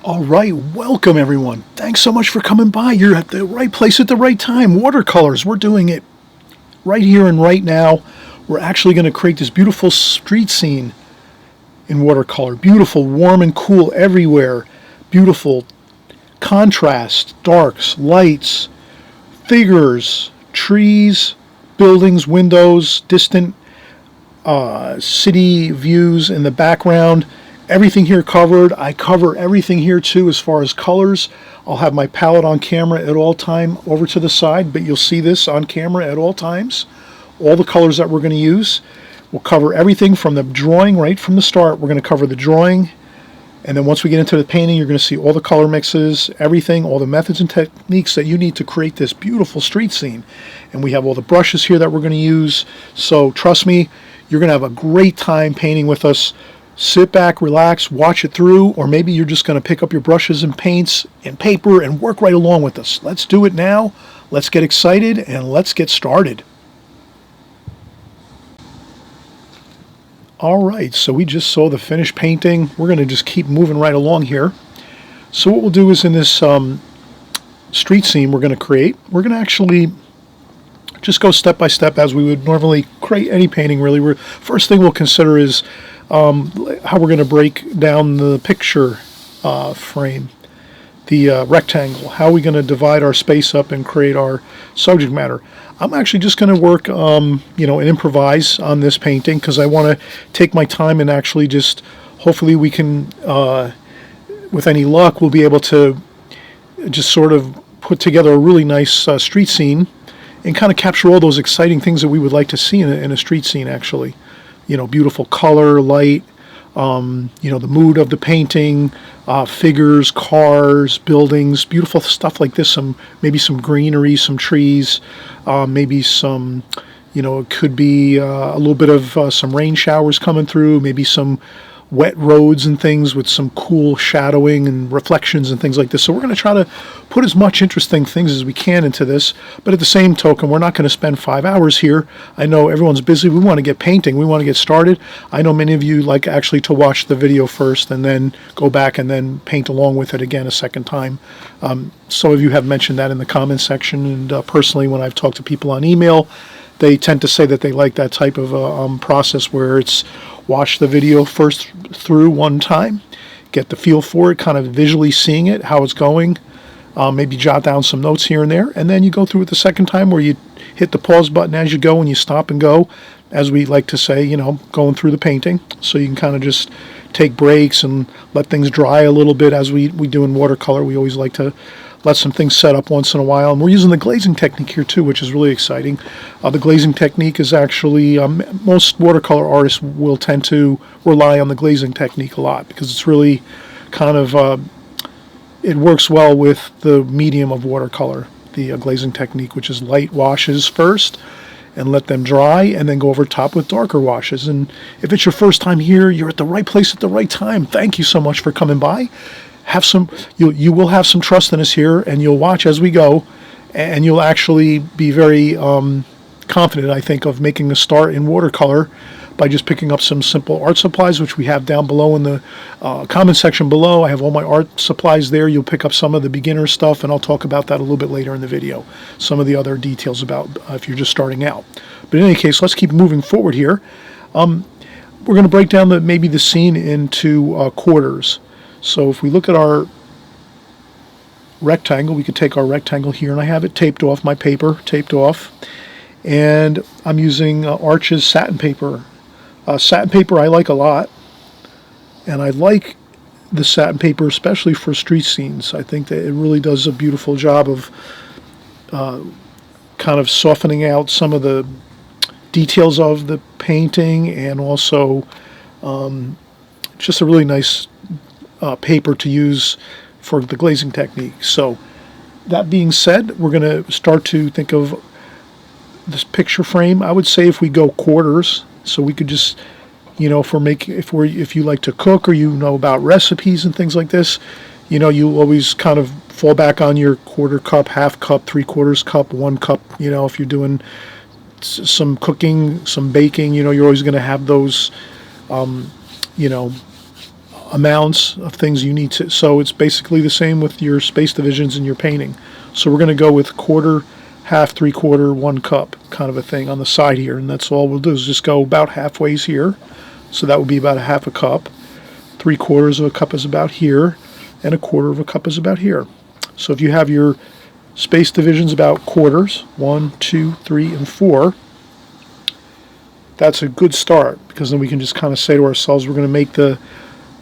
All right, welcome everyone. Thanks so much for coming by. You're at the right place at the right time. Watercolors, we're doing it right here and right now. We're actually going to create this beautiful street scene in watercolor. Beautiful, warm and cool everywhere. Beautiful contrast, darks, lights, figures, trees, buildings, windows, distant city views in the background. Everything here covered. I cover everything here too as far as colors. I'll have my palette on camera at all time over to the side, but you'll see this on camera at all times. All the colors that we're going to use. We'll cover everything from the drawing right from the start. We're going to cover the drawing, and then once we get into the painting, you're going to see all the color mixes, everything, all the methods and techniques that you need to create this beautiful street scene. And we have all the brushes here that we're going to use. So trust me, you're going to have a great time painting with us. Sit back, relax, watch it through, or maybe you're just going to pick up your brushes and paints and paper and work right along with us. Let's do it now. Let's get excited and let's get started. All right, so we just saw the finished painting. We're going to just keep moving right along here. So what we'll do is in this street scene we're going to create, we're going to actually just go step by step as we would normally create any painting, really. First thing we'll consider is how we're going to break down the picture frame, the rectangle. How are we going to divide our space up and create our subject matter? I'm actually just going to work, and improvise on this painting because I want to take my time and actually just, hopefully we can, with any luck, we'll be able to just sort of put together a really nice street scene and kind of capture all those exciting things that we would like to see in a street scene, actually. Beautiful color, light, the mood of the painting, figures, cars, buildings, beautiful stuff like this. Maybe some greenery, some trees, maybe some, it could be a little bit of some rain showers coming through, maybe some wet roads and things with some cool shadowing and reflections and things like this. So we're going to try to put as much interesting things as we can into this, but at the same token, we're not going to spend 5 hours here. I know everyone's busy. We want to get painting. We want to get started. I know many of you like actually to watch the video first and then go back and then paint along with it again a second time. Some of you have mentioned that in the comment section, and personally, when I've talked to people on email, they tend to say that they like that type of process where it's watch the video first through one time, get the feel for it, kind of visually seeing it, how it's going, maybe jot down some notes here and there, and then you go through it the second time where you hit the pause button as you go and you stop and go, as we like to say, going through the painting. So you can kind of just take breaks and let things dry a little bit as we do in watercolor. We always like to let some things set up once in a while. And we're using the glazing technique here too, which is really exciting. The glazing technique is actually, most watercolor artists will tend to rely on the glazing technique a lot because it's really kind of, it works well with the medium of watercolor, the glazing technique, which is light washes first and let them dry and then go over top with darker washes. And if it's your first time here, you're at the right place at the right time. Thank you so much for coming by. You will have some trust in us here, and you'll watch as we go, and you'll actually be very confident, I think, of making a start in watercolor by just picking up some simple art supplies, which we have down below in the comment section below. I have all my art supplies there. You'll pick up some of the beginner stuff, and I'll talk about that a little bit later in the video, some of the other details about if you're just starting out. But in any case, let's keep moving forward here. We're going to break down maybe the scene into quarters. So if we look at our rectangle, we could take our rectangle here, and I have it taped off, my paper taped off, and I'm using Arches satin paper. Satin paper I like a lot, and I like the satin paper especially for street scenes. I think that it really does a beautiful job of kind of softening out some of the details of the painting, and also just a really nice paper to use for the glazing technique. So that being said, we're going to start to think of this picture frame. I would say if we go quarters, so we could just, if you like to cook or you know about recipes and things like this, you always kind of fall back on your quarter cup, half cup, 3/4 cup, 1 cup. If you're doing some cooking, some baking, you're always going to have those, amounts of things you need to. So it's basically the same with your space divisions in your painting. So we're going to go with quarter, half, 3/4, 1 cup kind of a thing on the side here, and that's all we'll do is just go about halfways here. So that would be about a half a cup. 3/4 of a cup is about here, and 1/4 of a cup is about here. So if you have your space divisions about quarters, 1, 2, 3, and 4, that's a good start, because then we can just kind of say to ourselves, we're going to make the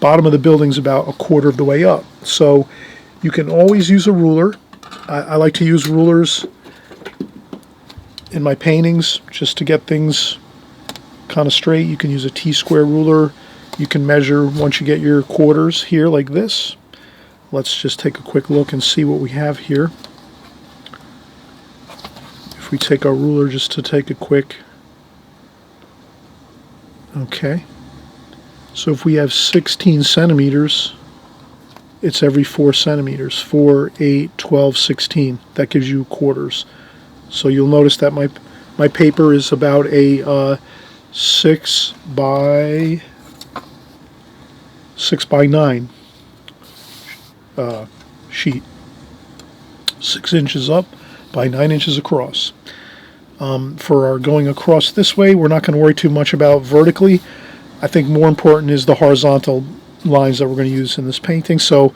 bottom of the buildings about 1/4 of the way up. So you can always use a ruler. I like to use rulers in my paintings just to get things kind of straight. You can use a T-square ruler. You can measure once you get your quarters here like this. Let's just take a quick look and see what we have here. If we take our ruler just to take a quick, okay. So if we have 16 centimeters, it's every 4 centimeters, 4, 8, 12, 16. That gives you quarters. So you'll notice that my paper is about a 6 by 9 sheet, 6 inches up by 9 inches across. For our going across this way, we're not going to worry too much about vertically. I think more important is the horizontal lines that we're going to use in this painting. So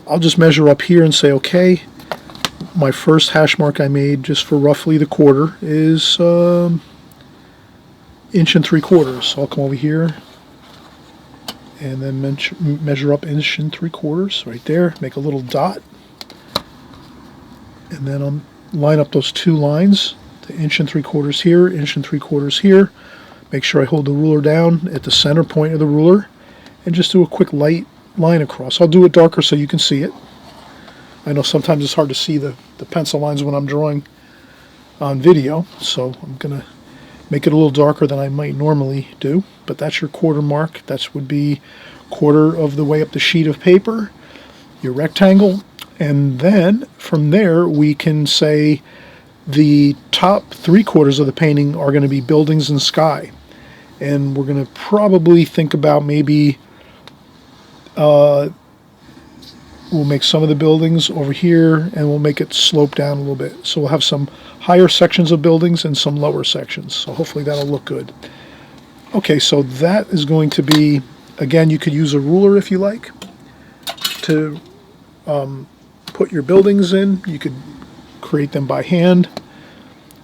I'll just measure up here and say, okay, my first hash mark I made just for roughly the quarter is 1 3/4 inches. So I'll come over here and then measure up 1 3/4 inches right there, make a little dot, and then I'll line up those two lines, the 1 3/4 inches here, 1 3/4 inches here. Make sure I hold the ruler down at the center point of the ruler and just do a quick light line across. I'll do it darker so you can see it. I know sometimes it's hard to see the pencil lines when I'm drawing on video, so I'm going to make it a little darker than I might normally do. But that's your quarter mark. That would be 1/4 of the way up the sheet of paper, your rectangle. And then from there we can say the top 3/4 of the painting are going to be buildings and sky. And we're going to probably think about maybe we'll make some of the buildings over here and we'll make it slope down a little bit. So we'll have some higher sections of buildings and some lower sections. So hopefully that'll look good. Okay, so that is going to be, again, you could use a ruler if you like to put your buildings in. You could create them by hand,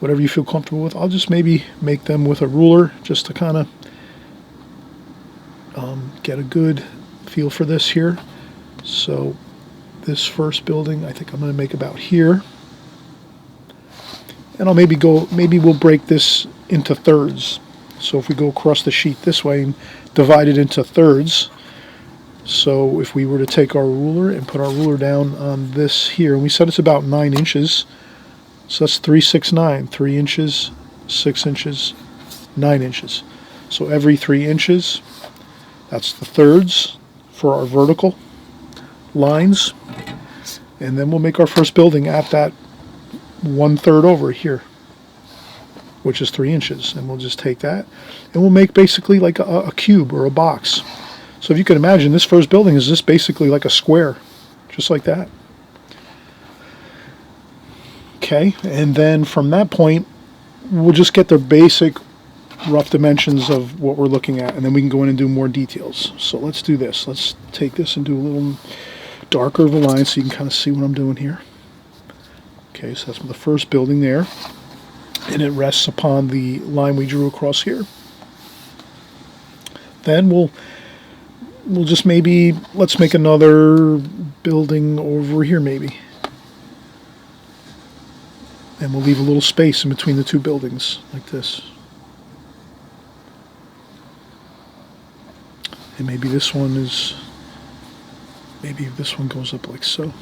whatever you feel comfortable with. I'll just maybe make them with a ruler just to kind of get a good feel for this here. So this first building I think I'm going to make about here, and I'll maybe we'll break this into thirds. So if we go across the sheet this way and divide it into thirds, so if we were to take our ruler and put our ruler down on this here, and we said it's about 9 inches, so that's 3, 6, 9, 3 inches, 6 inches, 9 inches. So every 3 inches, that's the thirds for our vertical lines. And then we'll make our first building at that 1/3 over here, which is 3 inches. And we'll just take that and we'll make basically like a cube or a box. So if you can imagine, this first building is just basically like a square, just like that. Okay, and then from that point, we'll just get the basic rough dimensions of what we're looking at, and then we can go in and do more details. So let's do this. Let's take this and do a little darker of a line so you can kind of see what I'm doing here. Okay, so that's the first building there, and it rests upon the line we drew across here. Then we'll just maybe, let's make another building over here maybe. And we'll leave a little space in between the two buildings, like this. And maybe this one goes up like so.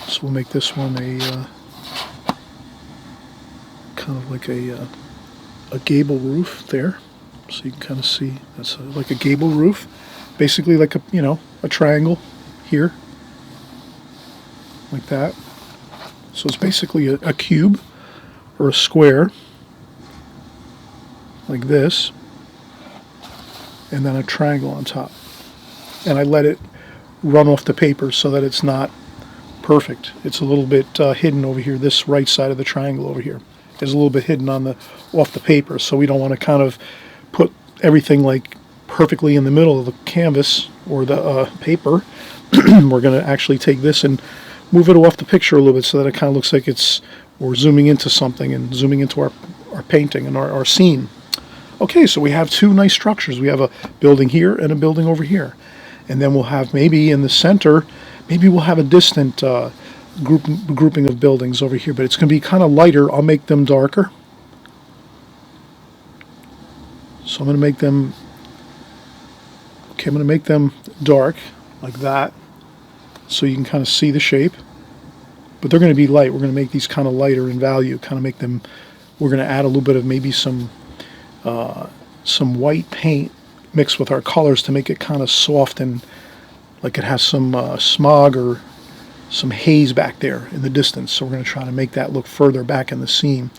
So we'll make this one a kind of like a gable roof there. So you can kind of see that's like a gable roof, basically like a triangle here, like that. So it's basically a cube or a square like this, and then a triangle on top. and I let it run off the paper so that it's not perfect. It's a little bit hidden over here. This right side of the triangle over here is a little bit hidden on the off the paper, so we don't want to kind of put everything like perfectly in the middle of the canvas or the paper. We're going to actually take this and move it off the picture a little bit so that it kind of looks like we're zooming into something and zooming into our painting and our scene. Okay, so we have two nice structures. We have a building here and a building over here. And then we'll have maybe in the center, maybe we'll have a distant grouping of buildings over here, but it's going to be kind of lighter. I'll make them darker. So I'm going to make them, okay, I'm going to make them dark like that so you can kind of see the shape. But they're going to be light. We're going to make these kind of lighter in value, kind of make them, we're going to add a little bit of maybe some white paint mixed with our colors to make it kind of soft and like it has some smog or some haze back there in the distance. So we're going to try to make that look further back in the scene.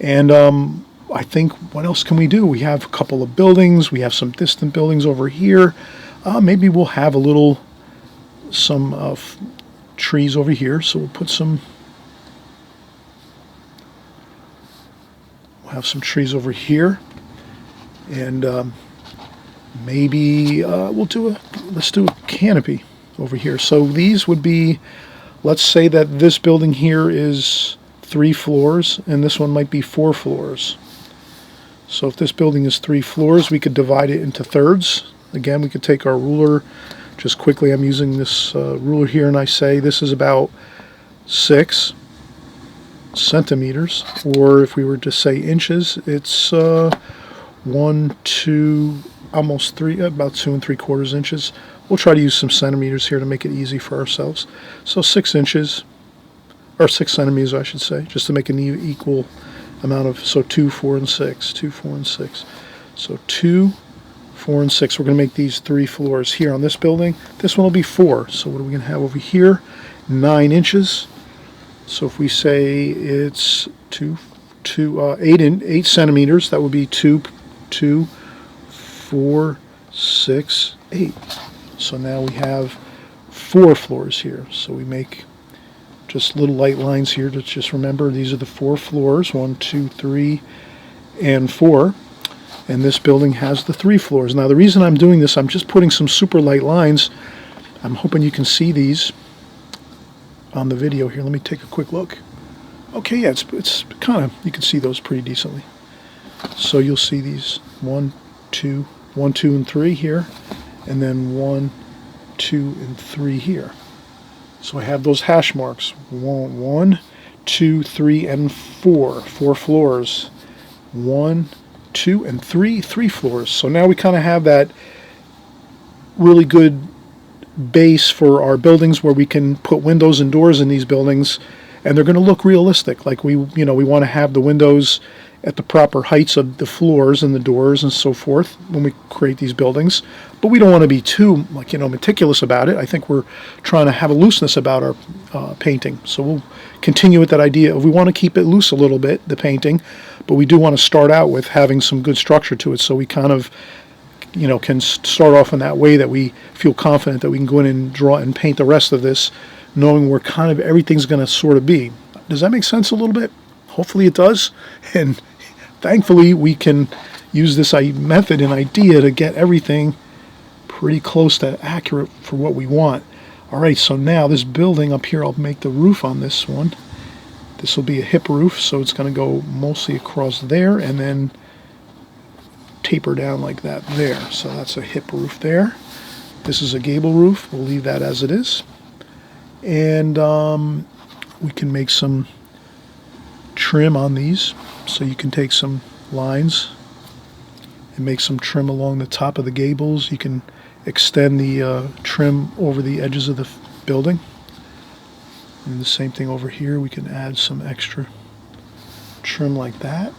And I think, what else can we do? We have a couple of buildings. We have some distant buildings over here. Maybe we'll have some trees over here. So we'll put we'll have some trees over here. And maybe let's do a canopy over here. So these would be, let's say that this building here is 3 floors and this one might be 4 floors. So if this building is 3 floors, we could divide it into thirds. Again, we could take our ruler, just quickly, I'm using this ruler here, and I say this is about 6 centimeters, or if we were to say inches, it's 1, 2, almost 3, about 2 3/4 inches. We'll try to use some centimeters here to make it easy for ourselves. So 6 inches, or 6 centimeters I should say, just to make an equal amount of, so 2, 4, and 6, 2, 4, and 6. So 2, 4, and 6. We're going to make these 3 floors here on this building. This one will be 4. So what are we going to have over here? 9 inches. So if we say it's 8 centimeters, that would be 2, 4, 6, 8. So now we have 4 floors here. So we make just little light lines here to just remember these are the 4 floors, 1, 2, 3, and 4. And this building has the 3 floors. Now the reason I'm doing this, I'm just putting some super light lines. I'm hoping you can see these on the video here. Let me take a quick look. Okay, yeah, it's kind of, you can see those pretty decently. So you'll see these 1, 2, and 3 here, and then 1, 2, and 3 here. So I have those hash marks. 1, 2, 3, and 4. 4 floors. 1, 2, and 3 floors. So now we kind of have that really good base for our buildings where we can put windows and doors in these buildings, and they're going to look realistic. Like we want to have the windows at the proper heights of the floors and the doors and so forth when we create these buildings. But we don't want to be too meticulous about it. I think we're trying to have a looseness about our painting. So we'll continue with that idea of we want to keep it loose a little bit, the painting, but we do want to start out with having some good structure to it, so we kind of can start off in that way that we feel confident that we can go in and draw and paint the rest of this, knowing where kind of everything's going to sort of be. Does that make sense a little bit? Hopefully it does. And thankfully we can use this method and idea to get everything pretty close to accurate for what we want. All right, so now this building up here, I'll make the roof on this one. This will be a hip roof, so it's going to go mostly across there and then taper down like that there. So that's a hip roof there. This is a gable roof. We'll leave that as it is. And we can make some trim on these. So you can take some lines and make some trim along the top of the gables. You can extend the trim over the edges of the building. And the same thing over here. We can add some extra trim like that.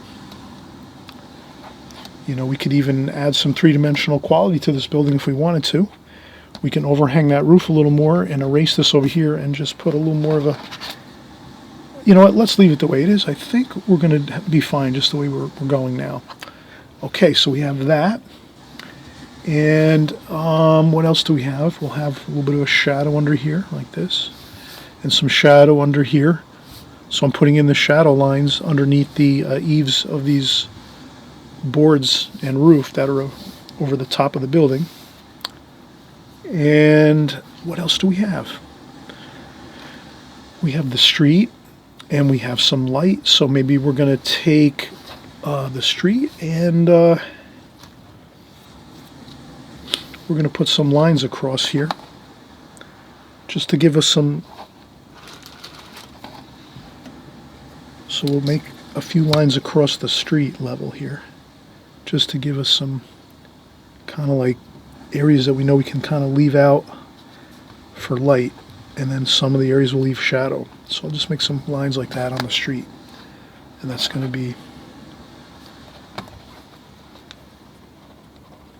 We could even add some three-dimensional quality to this building if we wanted to. We can overhang that roof a little more and erase this over here and just put a little more of a, you know what, let's leave it the way it is. I think we're going to be fine just the way we're going now. Okay, so we have that. And what else do we have? We'll have a little bit of a shadow under here, like this, and some shadow under here. So I'm putting in the shadow lines underneath the eaves of these boards and roof that are over the top of the building. And what else do we have? We have the street, and we have some light. So maybe we're going to take the street, and we're going to put some lines across here just to give us some. So we'll make a few lines across the street level here just to give us some kind of like areas that we know we can kind of leave out for light, and then some of the areas will leave shadow. So I'll just make some lines like that on the street, and that's going to be,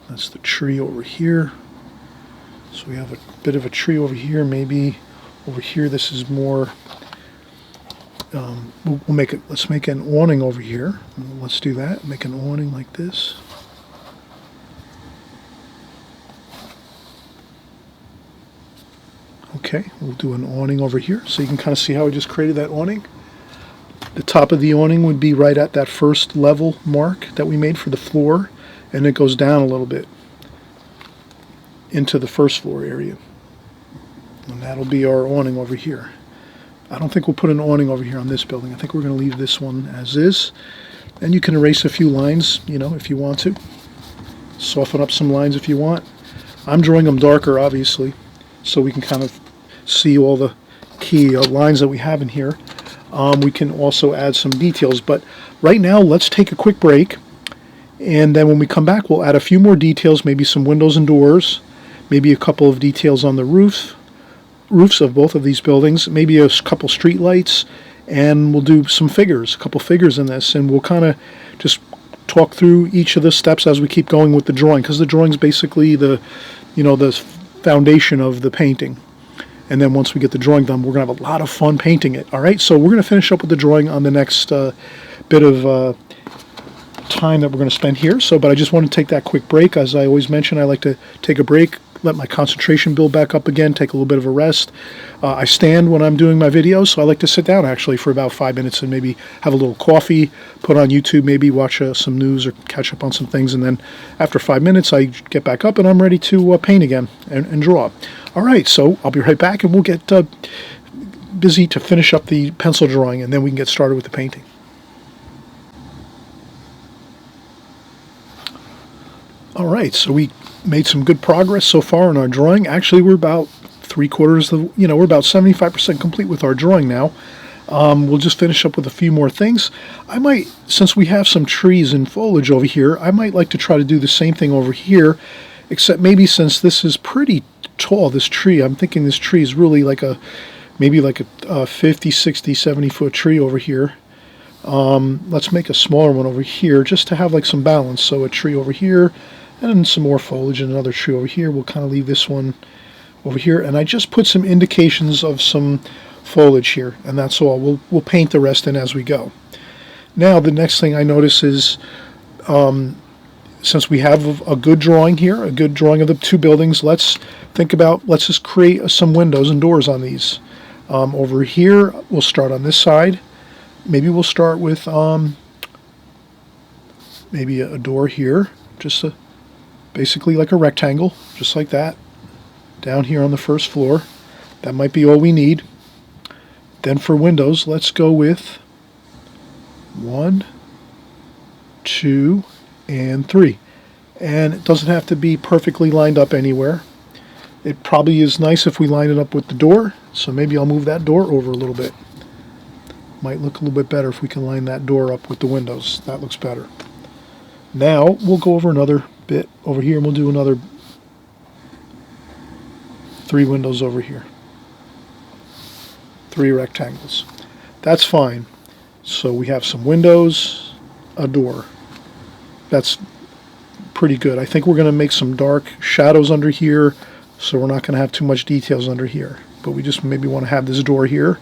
that's the tree over here. So we have a bit of a tree over here. Maybe over here this is more, we'll make it, let's make an awning over here. Let's do that, make an awning like this. Okay, we'll do an awning over here, so you can kind of see how I just created that awning. The top of the awning would be right at that first level mark that we made for the floor, and it goes down a little bit into the first floor area. And that'll be our awning over here. I don't think we'll put an awning over here on this building. I think we're going to leave this one as is. And you can erase a few lines, you know, if you want to. Soften up some lines if you want. I'm drawing them darker, obviously, so we can kind of see all the key lines that we have in here. We can also add some details, but right now let's take a quick break, and then when we come back we'll add a few more details, maybe some windows and doors, maybe a couple of details on the roofs of both of these buildings, maybe a couple street lights, and we'll do some figures, a couple figures in this, and we'll kind of just talk through each of the steps as we keep going with the drawing, because the drawing's basically the, you know, the foundation of the painting. And then once we get the drawing done, we're going to have a lot of fun painting it. All right, so we're going to finish up with the drawing on the next bit of time that we're going to spend here. So, but I just want to take that quick break. As I always mention, I like to take a break, let my concentration build back up again, take a little bit of a rest. I stand when I'm doing my videos, so I like to sit down actually for about 5 minutes and maybe have a little coffee, put on YouTube, maybe watch some news or catch up on some things, and then after 5 minutes I get back up and I'm ready to paint again and draw. All right, so I'll be right back, and we'll get busy to finish up the pencil drawing, and then we can get started with the painting. All right, so we made some good progress so far in our drawing. Actually, we're about 3/4 of, we're about 75% complete with our drawing now. We'll just finish up with a few more things. I might, since we have some trees and foliage over here, I might like to try to do the same thing over here, except maybe since this is pretty tall, this tree, I'm thinking this tree is really like maybe like a 50, 60, 70 foot tree over here. Let's make a smaller one over here just to have like some balance. So a tree over here, and then some more foliage, and another tree over here. We'll kind of leave this one over here, and I just put some indications of some foliage here, and that's all. We'll paint the rest in as we go. Now the next thing I notice is, since we have a good drawing here, a good drawing of the two buildings, let's just create some windows and doors on these. Over here, we'll start on this side. Maybe we'll start with maybe a door here, just basically like a rectangle, just like that, down here on the first floor. That might be all we need. Then for windows, let's go with 1, 2, and 3. And it doesn't have to be perfectly lined up anywhere. It probably is nice if we line it up with the door, so maybe I'll move that door over a little bit. Might look a little bit better if we can line that door up with the windows. That looks better. Now we'll go over another bit over here, and we'll do another 3 windows over here. 3 rectangles. That's fine. So we have some windows, a door. That's pretty good. I think we're going to make some dark shadows under here, so we're not going to have too much details under here. But we just maybe want to have this door here.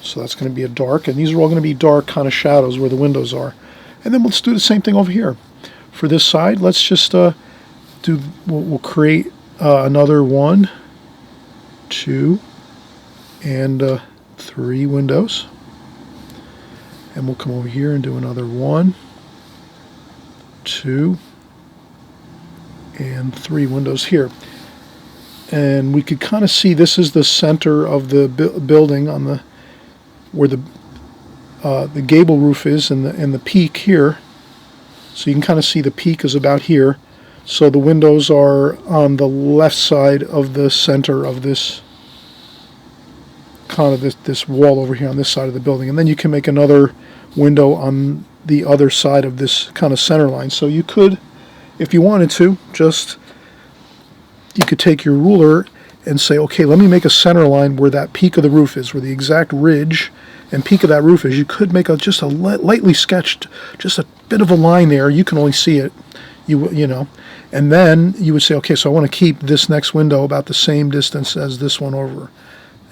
So that's going to be a dark, and these are all going to be dark kind of shadows where the windows are. And then let's do the same thing over here. For this side, let's just we'll create another 1, 2, and 3 windows. And we'll come over here and do another 1, 2, and 3 windows here. And we could kind of see this is the center of the building on the where the gable roof is, and the peak here. So you can kind of see the peak is about here. So the windows are on the left side of the center of this kind of this wall over here on this side of the building. And then you can make another window on the other side of this kind of center line. So you could, if you wanted to, you could take your ruler and say, okay, let me make a center line where that peak of the roof is, where the exact ridge and peak of that roof is. You could make just a lightly sketched, just a bit of a line there. You can only see it, you know. And then you would say, okay, so I want to keep this next window about the same distance as this one over.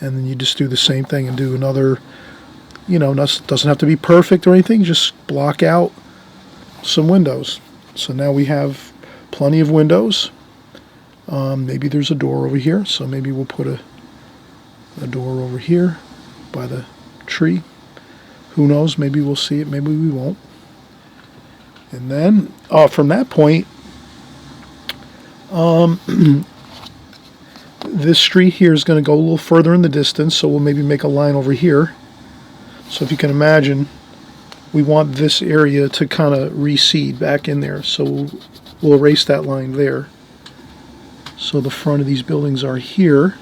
And then you just do the same thing and do another, you know, doesn't have to be perfect or anything, just block out some windows. So now we have plenty of windows. Maybe there's a door over here, so maybe we'll put a door over here by the tree. Who knows, maybe we'll see it, maybe we won't. And then from that point, this street here is going to go a little further in the distance, so we'll maybe make a line over here. So if you can imagine, we want this area to kind of recede back in there, so we'll erase that line there. So the front of these buildings are here.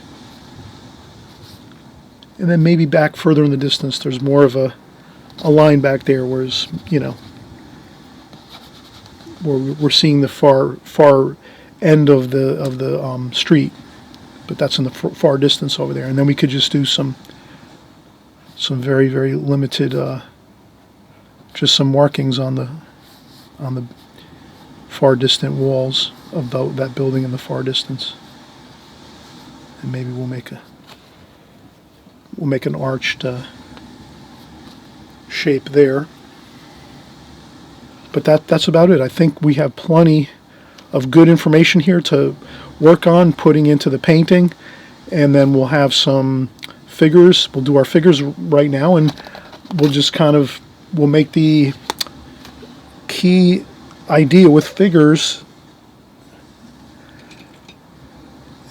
And then maybe back further in the distance, there's more of a line back there, whereas, you know, we're seeing the far end of the street, but that's in the far distance over there. And then we could just do some very, very limited, just some markings on the far distant walls of that building in the far distance. And maybe we'll make an arched shape there. But that's about it. I think we have plenty of good information here to work on putting into the painting, and then we'll have some figures. We'll do our figures right now, and we'll just we'll make the key idea with figures.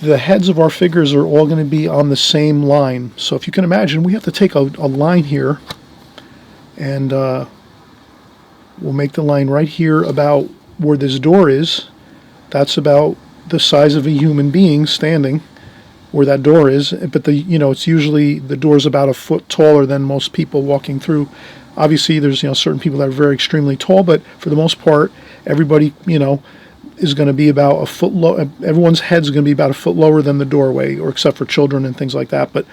The heads of our figures are all going to be on the same line. So if you can imagine, we have to take a line here, and we'll make the line right here about where this door is. That's about the size of a human being standing where that door is. But it's usually the door's about a foot taller than most people walking through. Obviously, there's certain people that are very extremely tall, but for the most part, everybody is going to be about a foot low. Everyone's head's going to be about a foot lower than the doorway, or except for children and things like that. But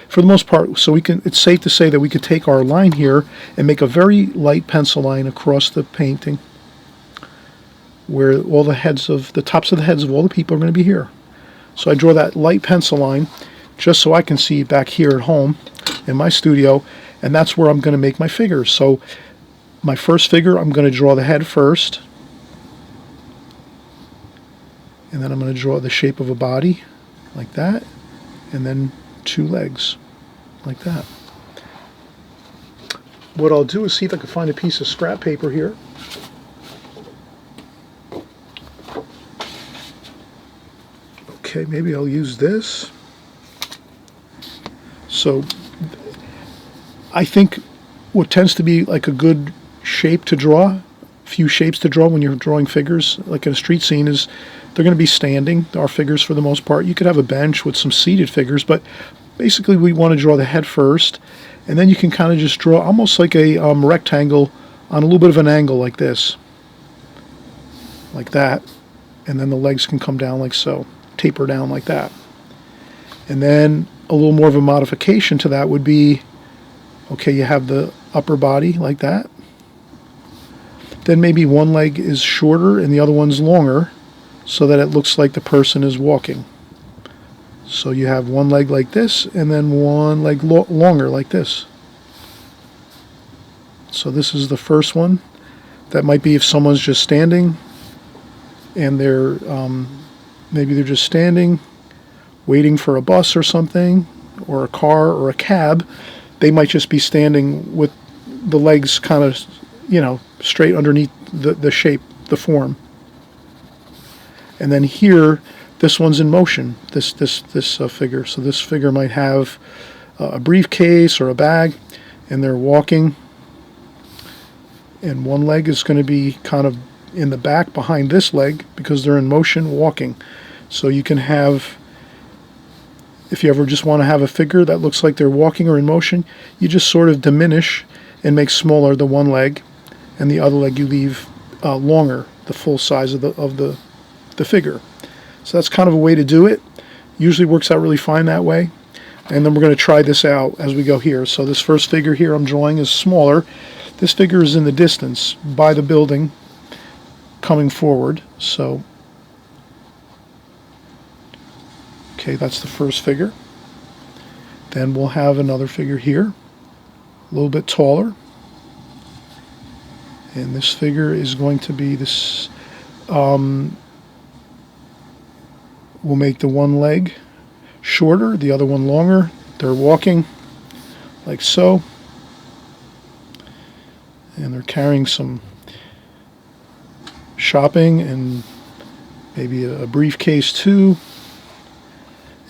for the most part, so it's safe to say that we could take our line here and make a very light pencil line across the painting, where all the tops of the heads of all the people are going to be here. So I draw that light pencil line just so I can see back here at home in my studio, and that's where I'm going to make my figures. So my first figure, I'm going to draw the head first. And then I'm going to draw the shape of a body, like that, and then 2 legs, like that. What I'll do is see if I can find a piece of scrap paper here. Okay, maybe I'll use this. So I think what tends to be like a good shape to draw, few shapes to draw when you're drawing figures, like in a street scene, is they're going to be standing, our figures for the most part. You could have a bench with some seated figures, but basically we want to draw the head first, and then you can kind of just draw almost like a rectangle on a little bit of an angle like this, like that, and then the legs can come down like so, taper down like that. And then a little more of a modification to that would be, okay, you have the upper body like that, then maybe one leg is shorter and the other one's longer, so that it looks like the person is walking. So you have one leg like this, and then one leg longer like this. So this is the first one. That might be if someone's just standing, and they're maybe they're just standing, waiting for a bus or something, or a car or a cab. They might just be standing with the legs kind of, straight underneath the shape, the form. And then here, this one's in motion, this figure. So this figure might have a briefcase or a bag, and they're walking. And one leg is going to be kind of in the back behind this leg because they're in motion walking. So you can have, if you ever just want to have a figure that looks like they're walking or in motion, you just sort of diminish and make smaller the one leg, and the other leg you leave longer, the full size of the figure. So that's kind of a way to do it. Usually works out really fine that way. And then we're going to try this out as we go here. So this first figure here I'm drawing is smaller. This figure is in the distance by the building coming forward. So, okay, that's the first figure. Then we'll have another figure here, a little bit taller. And this figure is going to be this, we'll make the one leg shorter, the other one longer. They're walking like so. And they're carrying some shopping and maybe a briefcase too.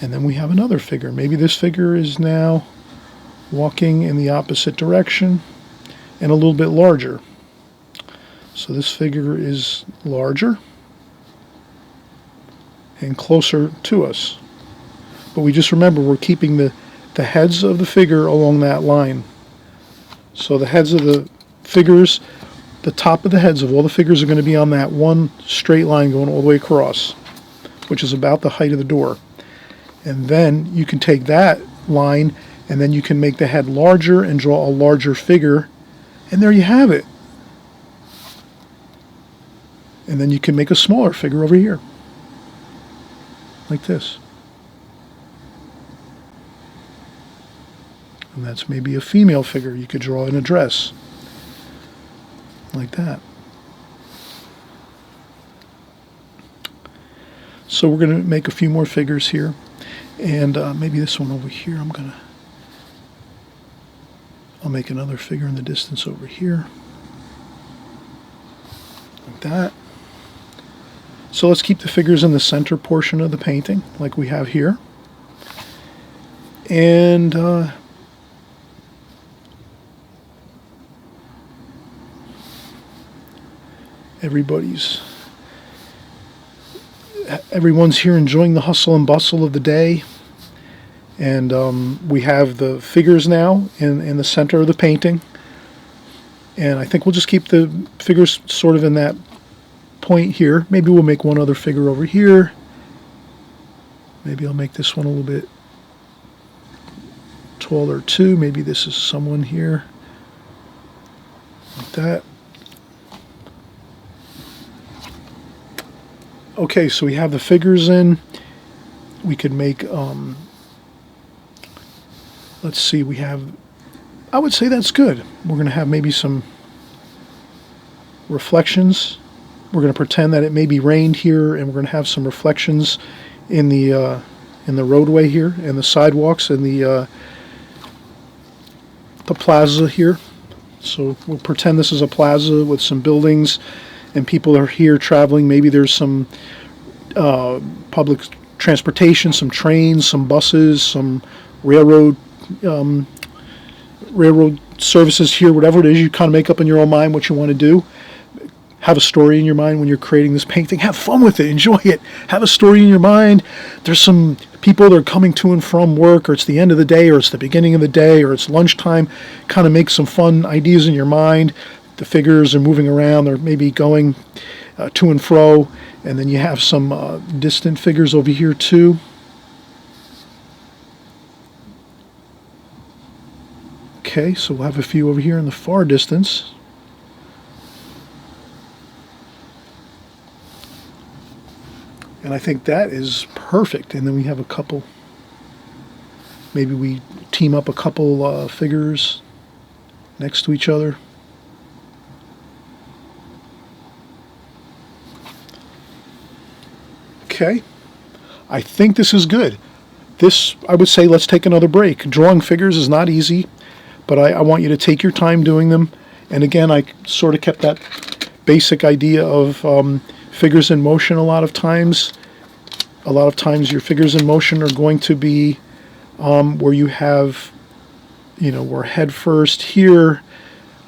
And then we have another figure. Maybe this figure is now walking in the opposite direction and a little bit larger. So this figure is larger and closer to us. But we just remember we're keeping the heads of the figure along that line. So the heads of the figures, the top of the heads of all the figures are going to be on that one straight line going all the way across, which is about the height of the door. And then you can take that line and then you can make the head larger and draw a larger figure, and there you have it. And then you can make a smaller figure over here, like this. And that's maybe a female figure you could draw in a dress, like that. So we're going to make a few more figures here, and maybe this one over here I'll make another figure in the distance over here, like that. So let's keep the figures in the center portion of the painting, like we have here. And everyone's here enjoying the hustle and bustle of the day. And we have the figures now in the center of the painting. And I think we'll just keep the figures sort of in that point here. Maybe we'll make one other figure over here. Maybe I'll make this one a little bit taller too. Maybe this is someone here, like that. Okay, so we have the figures in. We could make, let's see, I would say that's good. We're going to have maybe some reflections. We're going to pretend that it maybe rained here, and we're going to have some reflections in the roadway here, and the sidewalks, and the plaza here. So we'll pretend this is a plaza with some buildings, and people are here traveling. Maybe there's some public transportation, some trains, some buses, some railroad services here, whatever it is. You kind of make up in your own mind what you want to do. Have a story in your mind when you're creating this painting. Have fun with it. Enjoy it. Have a story in your mind. There's some people that are coming to and from work, or it's the end of the day, or it's the beginning of the day, or it's lunchtime. Kind of make some fun ideas in your mind. The figures are moving around. They're maybe going to and fro. And then you have some distant figures over here too. Okay, so we'll have a few over here in the far distance. And I think that is perfect. And then we have a couple, maybe we team up a couple figures next to each other. Okay, I think this is good. This, I would say, let's take another break. Drawing figures is not easy, but I want you to take your time doing them. And again, I sort of kept that basic idea of figures in motion a lot of times. A lot of times your figures in motion are going to be where you have, we're head first here, a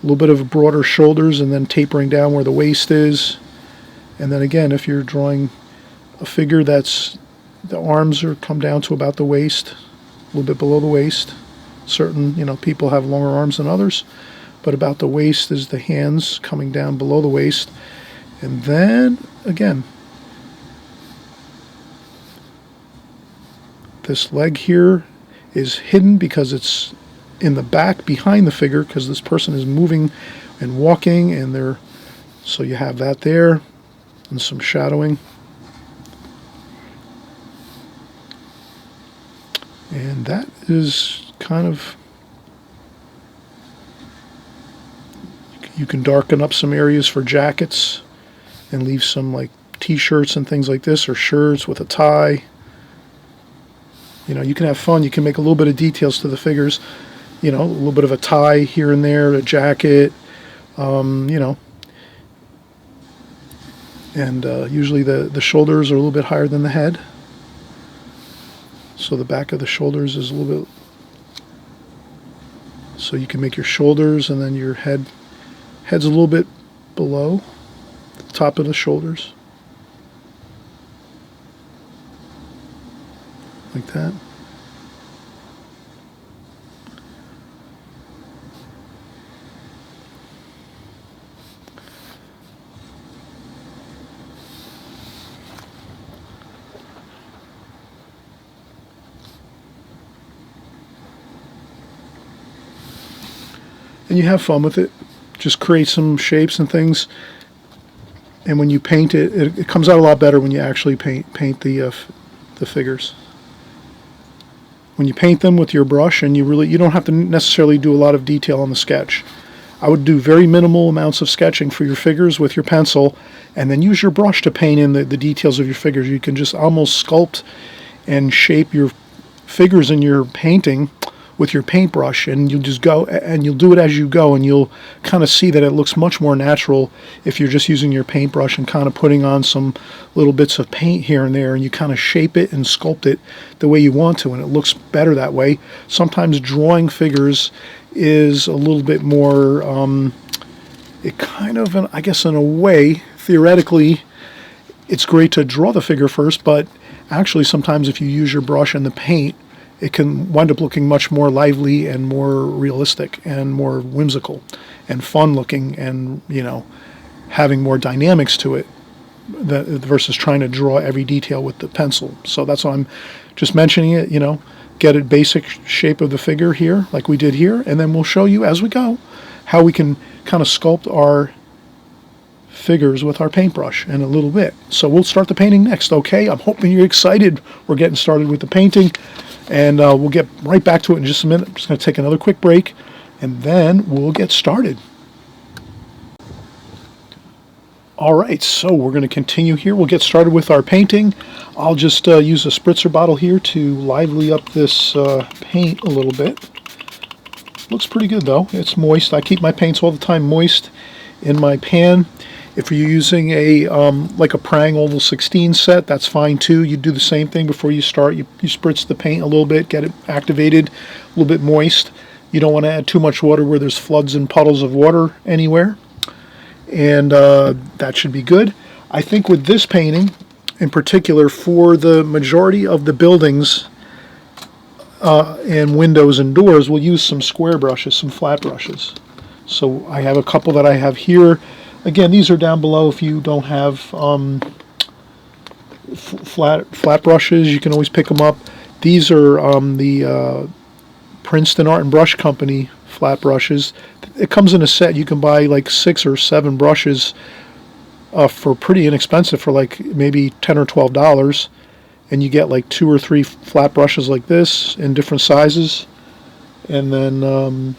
little bit of broader shoulders, and then tapering down where the waist is. And then again, if you're drawing a figure that's, the arms are come down to about the waist, a little bit below the waist. Certain, people have longer arms than others, but about the waist is the hands coming down below the waist. And then, again, this leg here is hidden because it's in the back behind the figure, because this person is moving and walking, and so you have that there, and some shadowing. And that is kind of, you can darken up some areas for jackets and leave some like t-shirts and things like this, or shirts with a tie. You can have fun. You can make a little bit of details to the figures, a little bit of a tie here and there, a jacket, and usually the shoulders are a little bit higher than the head. So the back of the shoulders is a little bit, so you can make your shoulders, and then your head's a little bit below the top of the shoulders, like that. And you have fun with it. Just create some shapes and things. And when you paint it, it comes out a lot better when you actually paint the figures. When you paint them with your brush, and you don't have to necessarily do a lot of detail on the sketch. I would do very minimal amounts of sketching for your figures with your pencil, and then use your brush to paint in the details of your figures. You can just almost sculpt and shape your figures in your painting with your paintbrush, and you'll just go, and you'll do it as you go, and you'll kind of see that it looks much more natural if you're just using your paintbrush and kind of putting on some little bits of paint here and there, and you kind of shape it and sculpt it the way you want to, and it looks better that way. Sometimes drawing figures is a little bit more, it kind of, I guess in a way, theoretically, it's great to draw the figure first, but actually sometimes if you use your brush and the paint, it can wind up looking much more lively and more realistic and more whimsical and fun looking, and having more dynamics to it versus trying to draw every detail with the pencil. So that's why I'm just mentioning it. Get a basic shape of the figure here like we did here, and then we'll show you as we go how we can kind of sculpt our figures with our paintbrush in a little bit. So we'll start the painting next. Okay, I'm hoping you're excited. We're getting started with the painting. And we'll get right back to it in just a minute. I'm just going to take another quick break, and then we'll get started. All right, so we're going to continue here. We'll get started with our painting. I'll just use a spritzer bottle here to lively up this paint a little bit. Looks pretty good, though. It's moist. I keep my paints all the time moist in my pan. If you're using a like a Prang Oval 16 set, that's fine too. You do the same thing before you start. You spritz the paint a little bit, get it activated, a little bit moist. You don't want to add too much water where there's floods and puddles of water anywhere. And that should be good. I think with this painting, in particular, for the majority of the buildings and windows and doors, we'll use some square brushes, some flat brushes. So I have a couple that I have here. Again, these are down below if you don't have flat brushes. You can always pick them up. These are the Princeton Art and Brush Company flat brushes. It comes in a set. You can buy like 6 or 7 brushes for pretty inexpensive, for like maybe $10 or $12, and you get like 2 or 3 flat brushes like this in different sizes. And then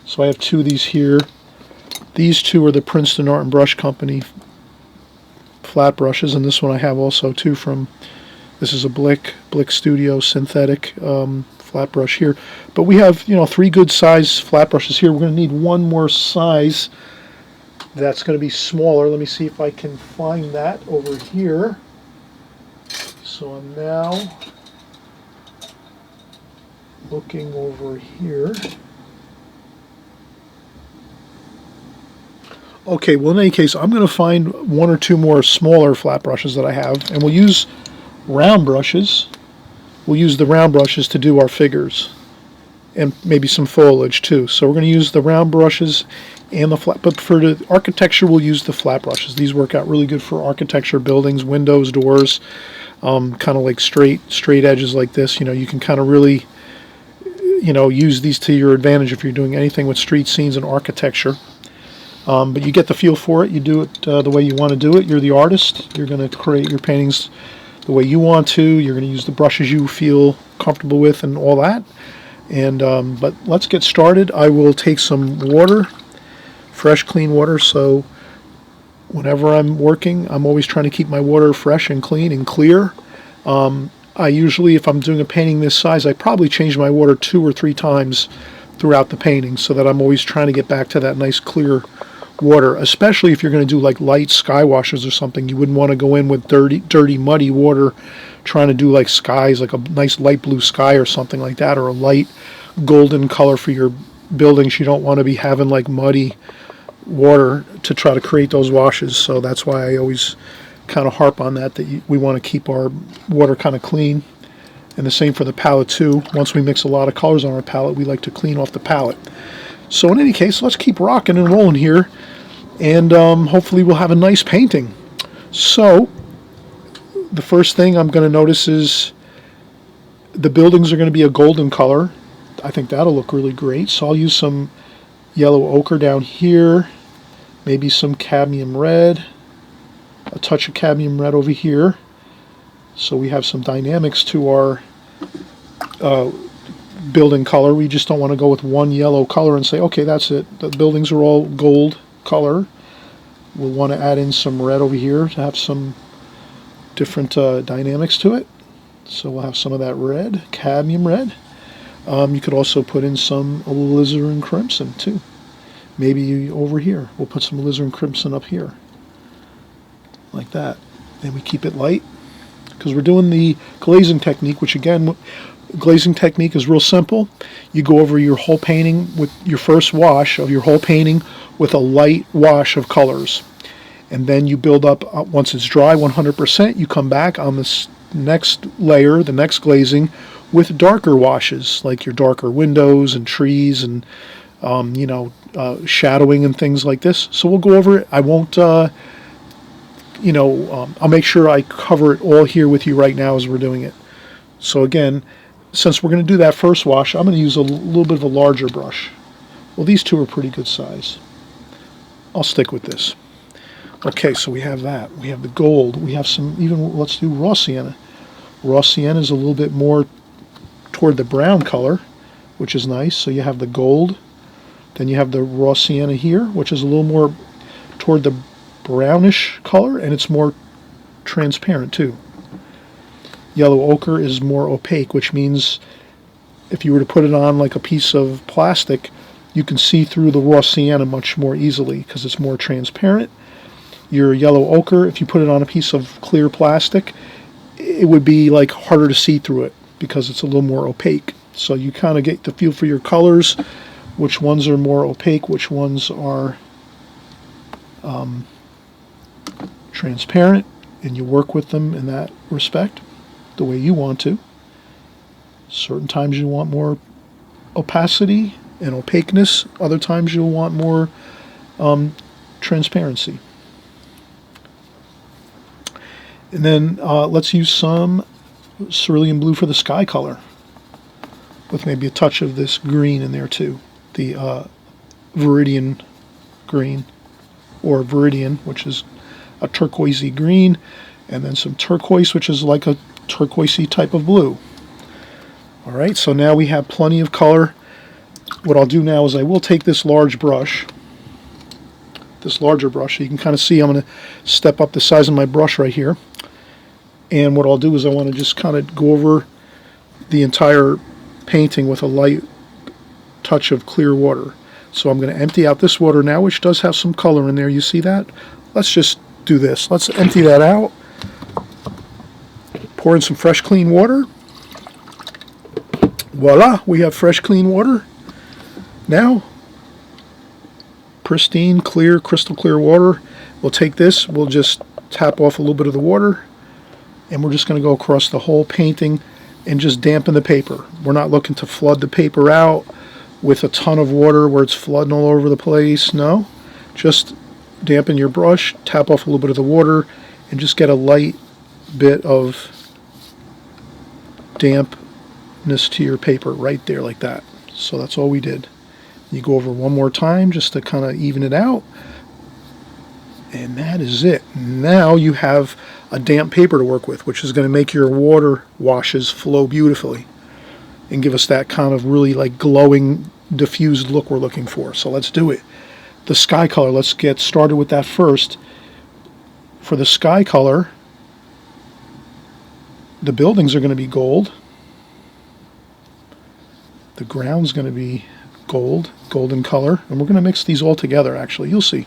so I have 2 of these here. These 2 are the Princeton Art and Brush Company flat brushes, and this one I have also too from, this is a Blick Studio synthetic flat brush here. But we have, you know, 3 good size flat brushes here. We're going to need one more size that's going to be smaller. Let me see if I can find that over here. So I'm now looking over here. Okay, well in any case, I'm going to find 1 or 2 more smaller flat brushes that I have, and we'll use round brushes. We'll use the round brushes to do our figures, and maybe some foliage too. So we're going to use the round brushes and the flat, but for the architecture we'll use the flat brushes. These work out really good for architecture, buildings, windows, doors, kind of like straight edges like this. You know, you can kind of really, you know, use these to your advantage if you're doing anything with street scenes and architecture. But you get the feel for it. You do it the way you want to do it. You're the artist. You're going to create your paintings the way you want to. You're going to use the brushes you feel comfortable with and all that. And but let's get started. I will take some water, fresh clean water, so whenever I'm working I'm always trying to keep my water fresh and clean and clear. I usually, if I'm doing a painting this size, I probably change my water 2 or 3 times throughout the painting, so that I'm always trying to get back to that nice clear water, especially if you're going to do like light sky washes or something. You wouldn't want to go in with dirty, muddy water trying to do like skies, like a nice light blue sky or something like that, or a light golden color for your buildings. You don't want to be having like muddy water to try to create those washes. So that's why I always kind of harp on that, we want to keep our water kind of clean. And the same for the palette too. Once we mix a lot of colors on our palette, we like to clean off the palette. So in any case, let's keep rocking and rolling here, and hopefully we'll have a nice painting. So the first thing I'm going to notice is the buildings are going to be a golden color. I think that'll look really great. So I'll use some yellow ochre down here, maybe some cadmium red, a touch of cadmium red over here. So we have some dynamics to our building color. We just don't want to go with one yellow color and say, okay, that's it. The buildings are all gold color. We'll want to add in some red over here to have some different dynamics to it. So we'll have some of that red, cadmium red. You could also put in some alizarin crimson too. Maybe over here. We'll put some alizarin crimson up here. Like that. And we keep it light, because we're doing the glazing technique, which again, glazing technique is real simple. You go over your whole painting with your first wash of your whole painting with a light wash of colors. And then you build up, once it's dry 100%, you come back on this next layer, the next glazing, with darker washes, like your darker windows and trees and, shadowing and things like this. So we'll go over it. I won't, I'll make sure I cover it all here with you right now as we're doing it. So again, since we're going to do that first wash, I'm going to use a little bit of a larger brush. Well, these two are pretty good size. I'll stick with this. Okay, so we have that. We have the gold. We have some, let's do raw sienna. Raw sienna is a little bit more toward the brown color, which is nice. So you have the gold. Then you have the raw sienna here, which is a little more toward the brownish color, and it's more transparent too. Yellow ochre is more opaque, which means if you were to put it on like a piece of plastic, you can see through the raw sienna much more easily because it's more transparent. Your yellow ochre, if you put it on a piece of clear plastic, it would be like harder to see through it because it's a little more opaque. So you kind of get the feel for your colors, which ones are more opaque, which ones are transparent, and you work with them in that respect the way you want to. Certain times you want more opacity and opaqueness, other times you'll want more transparency. And then let's use some cerulean blue for the sky color, with maybe a touch of this green in there too, the Viridian green, or Viridian, which is a turquoisey green, and then some turquoise, which is like a turquoisey type of blue. All right, so now we have plenty of color. What I'll do now is I will take this large brush, this larger brush. So you can kind of see I'm going to step up the size of my brush right here. And what I'll do is I want to just kind of go over the entire painting with a light touch of clear water. So I'm going to empty out this water now, which does have some color in there. You see that? Let's just do this. Let's empty that out. Pour in some fresh, clean water. Voila, we have fresh, clean water. Now, pristine, clear, crystal clear water. We'll take this, we'll just tap off a little bit of the water, and we're just going to go across the whole painting and just dampen the paper. We're not looking to flood the paper out with a ton of water where it's flooding all over the place. No, just dampen your brush, tap off a little bit of the water, and just get a light bit of dampness to your paper right there like that. So that's all we did. You go over one more time just to kind of even it out, and that is it. Now you have a damp paper to work with, which is going to make your water washes flow beautifully and give us that kind of really like glowing diffused look we're looking for. So let's do it. The sky color, let's get started with that first. For the sky color, the buildings are going to be gold. The ground's going to be golden color, and we're going to mix these all together actually, you'll see.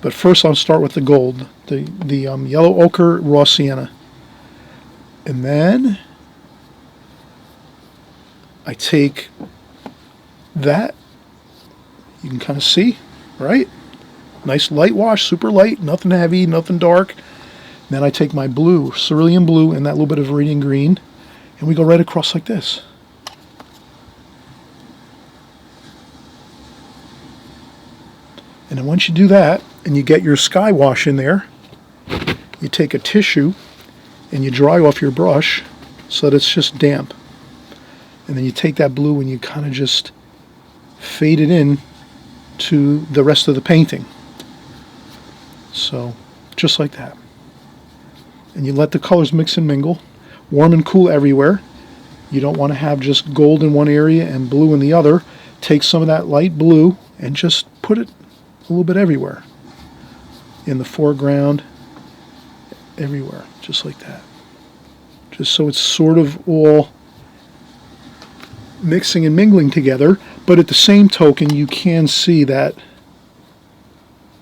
But first I'll start with the gold, the yellow ochre raw sienna. And then I take that, you can kind of see, right? Nice light wash, super light, nothing heavy, nothing dark. And then I take my blue, cerulean blue, and that little bit of viridian green, and we go right across like this. And then once you do that, and you get your sky wash in there, you take a tissue and you dry off your brush so that it's just damp. And then you take that blue and you kind of just fade it in to the rest of the painting. So, just like that. And you let the colors mix and mingle. Warm and cool everywhere. You don't want to have just gold in one area and blue in the other. Take some of that light blue and just put it a little bit everywhere. In the foreground, everywhere, just like that. Just so it's sort of all mixing and mingling together, but at the same token, you can see that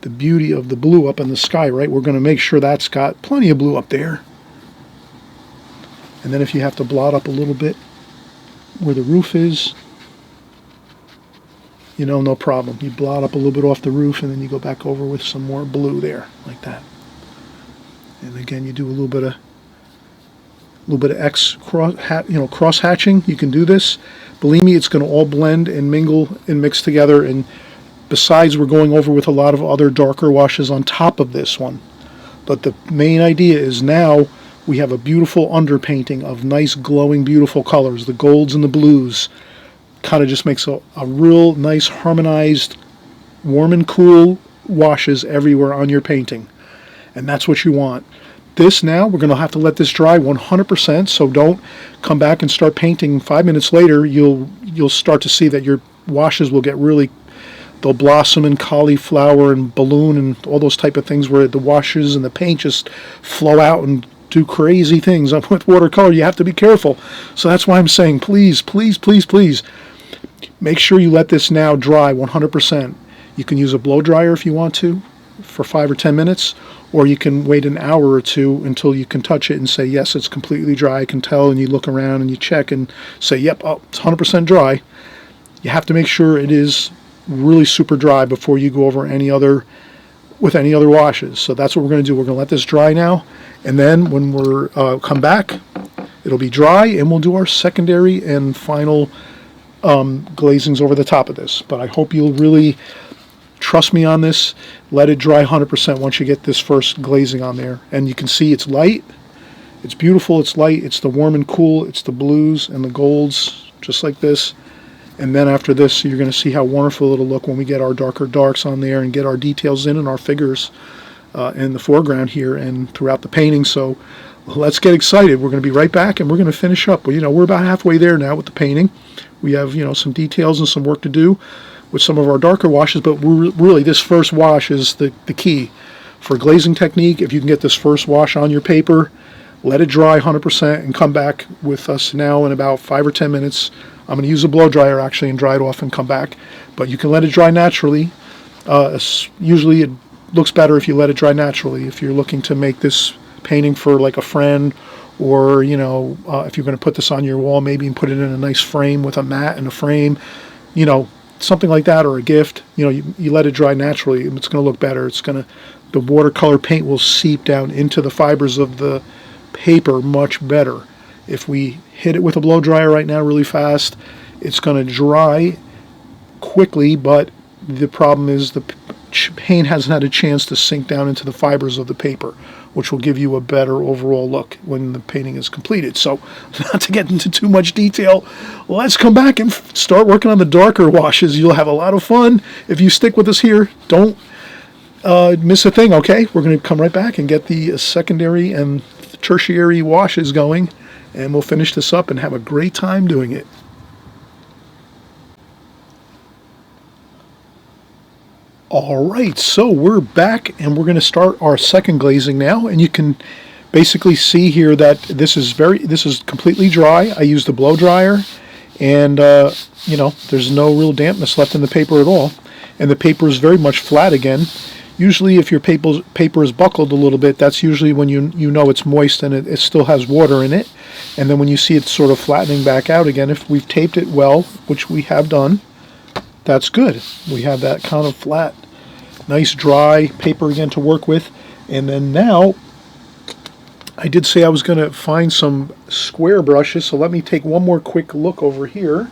the beauty of the blue up in the sky, right? We're going to make sure that's got plenty of blue up there. And then if you have to blot up a little bit where the roof is, you know, no problem. You blot up a little bit off the roof, and then you go back over with some more blue there, like that. And again, you do a little bit of cross hatching. You can do this. Believe me, it's going to all blend and mingle and mix together. And besides, we're going over with a lot of other darker washes on top of this one. But the main idea is now we have a beautiful underpainting of nice, glowing, beautiful colors. The golds and the blues. Kind of just makes a real nice harmonized warm and cool washes everywhere on your painting, and that's what you want. This now we're going to have to let this dry 100%, so don't come back and start painting 5 minutes later. You'll start to see that your washes will get really, they'll blossom and cauliflower and balloon and all those type of things where the washes and the paint just flow out and do crazy things. With watercolor you have to be careful, so that's why I'm saying please make sure you let this now dry 100%. You can use a blow dryer if you want to for 5 or 10 minutes, or you can wait an hour or two until you can touch it and say, yes, it's completely dry, I can tell, and you look around and you check and say, yep, oh, it's 100% dry. You have to make sure it is really super dry before you go over any other washes. So that's what we're going to do. We're going to let this dry now, and then when we're come back, it'll be dry, and we'll do our secondary and final glazings over the top of this. But I hope you'll really trust me on this. Let it dry 100% once you get this first glazing on there. And you can see it's light, it's beautiful, it's light, it's the warm and cool, it's the blues and the golds, just like this. And then after this, you're going to see how wonderful it'll look when we get our darker darks on there and get our details in and our figures in the foreground here and throughout the painting. So let's get excited. We're going to be right back, and we're going to finish up. Well, we're about halfway there now with the painting. We have, some details and some work to do, with some of our darker washes, but really this first wash is the key. For glazing technique, if you can get this first wash on your paper, let it dry 100% and come back with us now in about 5 or 10 minutes. I'm going to use a blow dryer actually and dry it off and come back. But you can let it dry naturally. Usually it looks better if you let it dry naturally. If you're looking to make this painting for like a friend, or if you're going to put this on your wall maybe and put it in a nice frame with a mat and a frame, something like that, or a gift, you let it dry naturally, it's going to look better. The watercolor paint will seep down into the fibers of the paper much better. If we hit it with a blow dryer right now really fast, it's going to dry quickly, but the problem is the paint hasn't had a chance to sink down into the fibers of the paper, which will give you a better overall look when the painting is completed. So, not to get into too much detail, let's come back and start working on the darker washes. You'll have a lot of fun if you stick with us here. Don't miss a thing, okay? We're going to come right back and get the secondary and tertiary washes going, and we'll finish this up and have a great time doing it. Alright, so we're back and we're going to start our second glazing now, and you can basically see here that this is completely dry. I used a blow dryer, and there's no real dampness left in the paper at all, and the paper is very much flat again. Usually if your paper is buckled a little bit, that's usually when you know it's moist and it still has water in it. And then when you see it sort of flattening back out again, if we've taped it well, which we have done, that's good. We have that kind of flat, nice dry paper again to work with. And then now, I did say I was going to find some square brushes, so let me take one more quick look over here.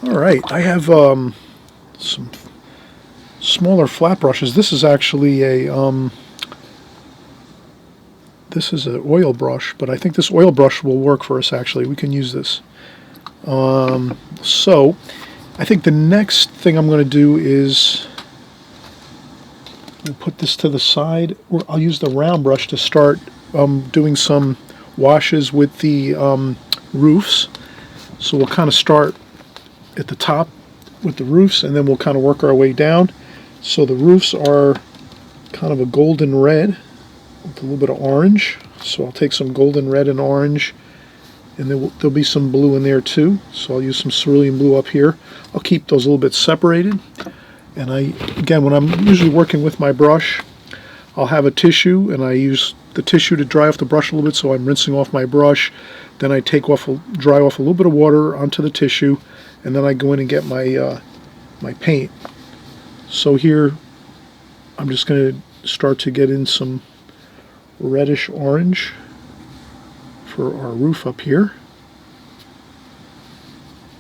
Alright, I have some smaller flat brushes. This is actually this is an oil brush, but I think this oil brush will work for us actually. We can use this. So, I think the next thing I'm going to do is we'll put this to the side. I'll use the round brush to start doing some washes with the roofs. So we'll kind of start at the top with the roofs, and then we'll kind of work our way down. So the roofs are kind of a golden red with a little bit of orange. So I'll take some golden red and orange, and then there'll be some blue in there too. So I'll use some cerulean blue up here. I'll keep those a little bit separated. And again, when I'm usually working with my brush, I'll have a tissue, and I use the tissue to dry off the brush a little bit, so I'm rinsing off my brush. Then I dry off a little bit of water onto the tissue, and then I go in and get my my paint. So here, I'm just going to start to get in some reddish orange for our roof up here,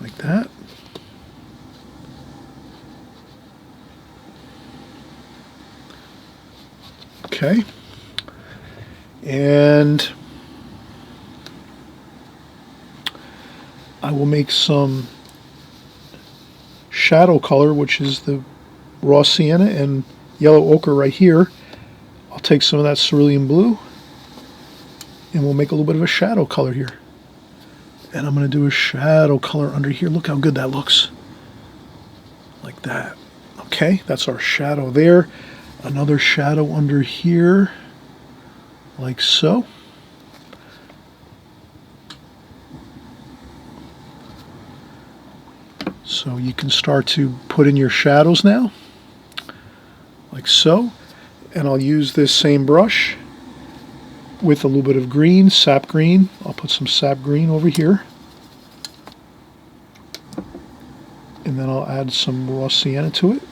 like that. Okay, and I will make some shadow color, which is the raw sienna and yellow ochre right here. I'll take some of that cerulean blue, and we'll make a little bit of a shadow color here. And I'm going to do a shadow color under here. Look how good that looks. Like that. Okay, that's our shadow there. Another shadow under here, like so. So you can start to put in your shadows now, like so. And I'll use this same brush with a little bit of green, sap green. I'll put some sap green over here. And then I'll add some raw sienna to it.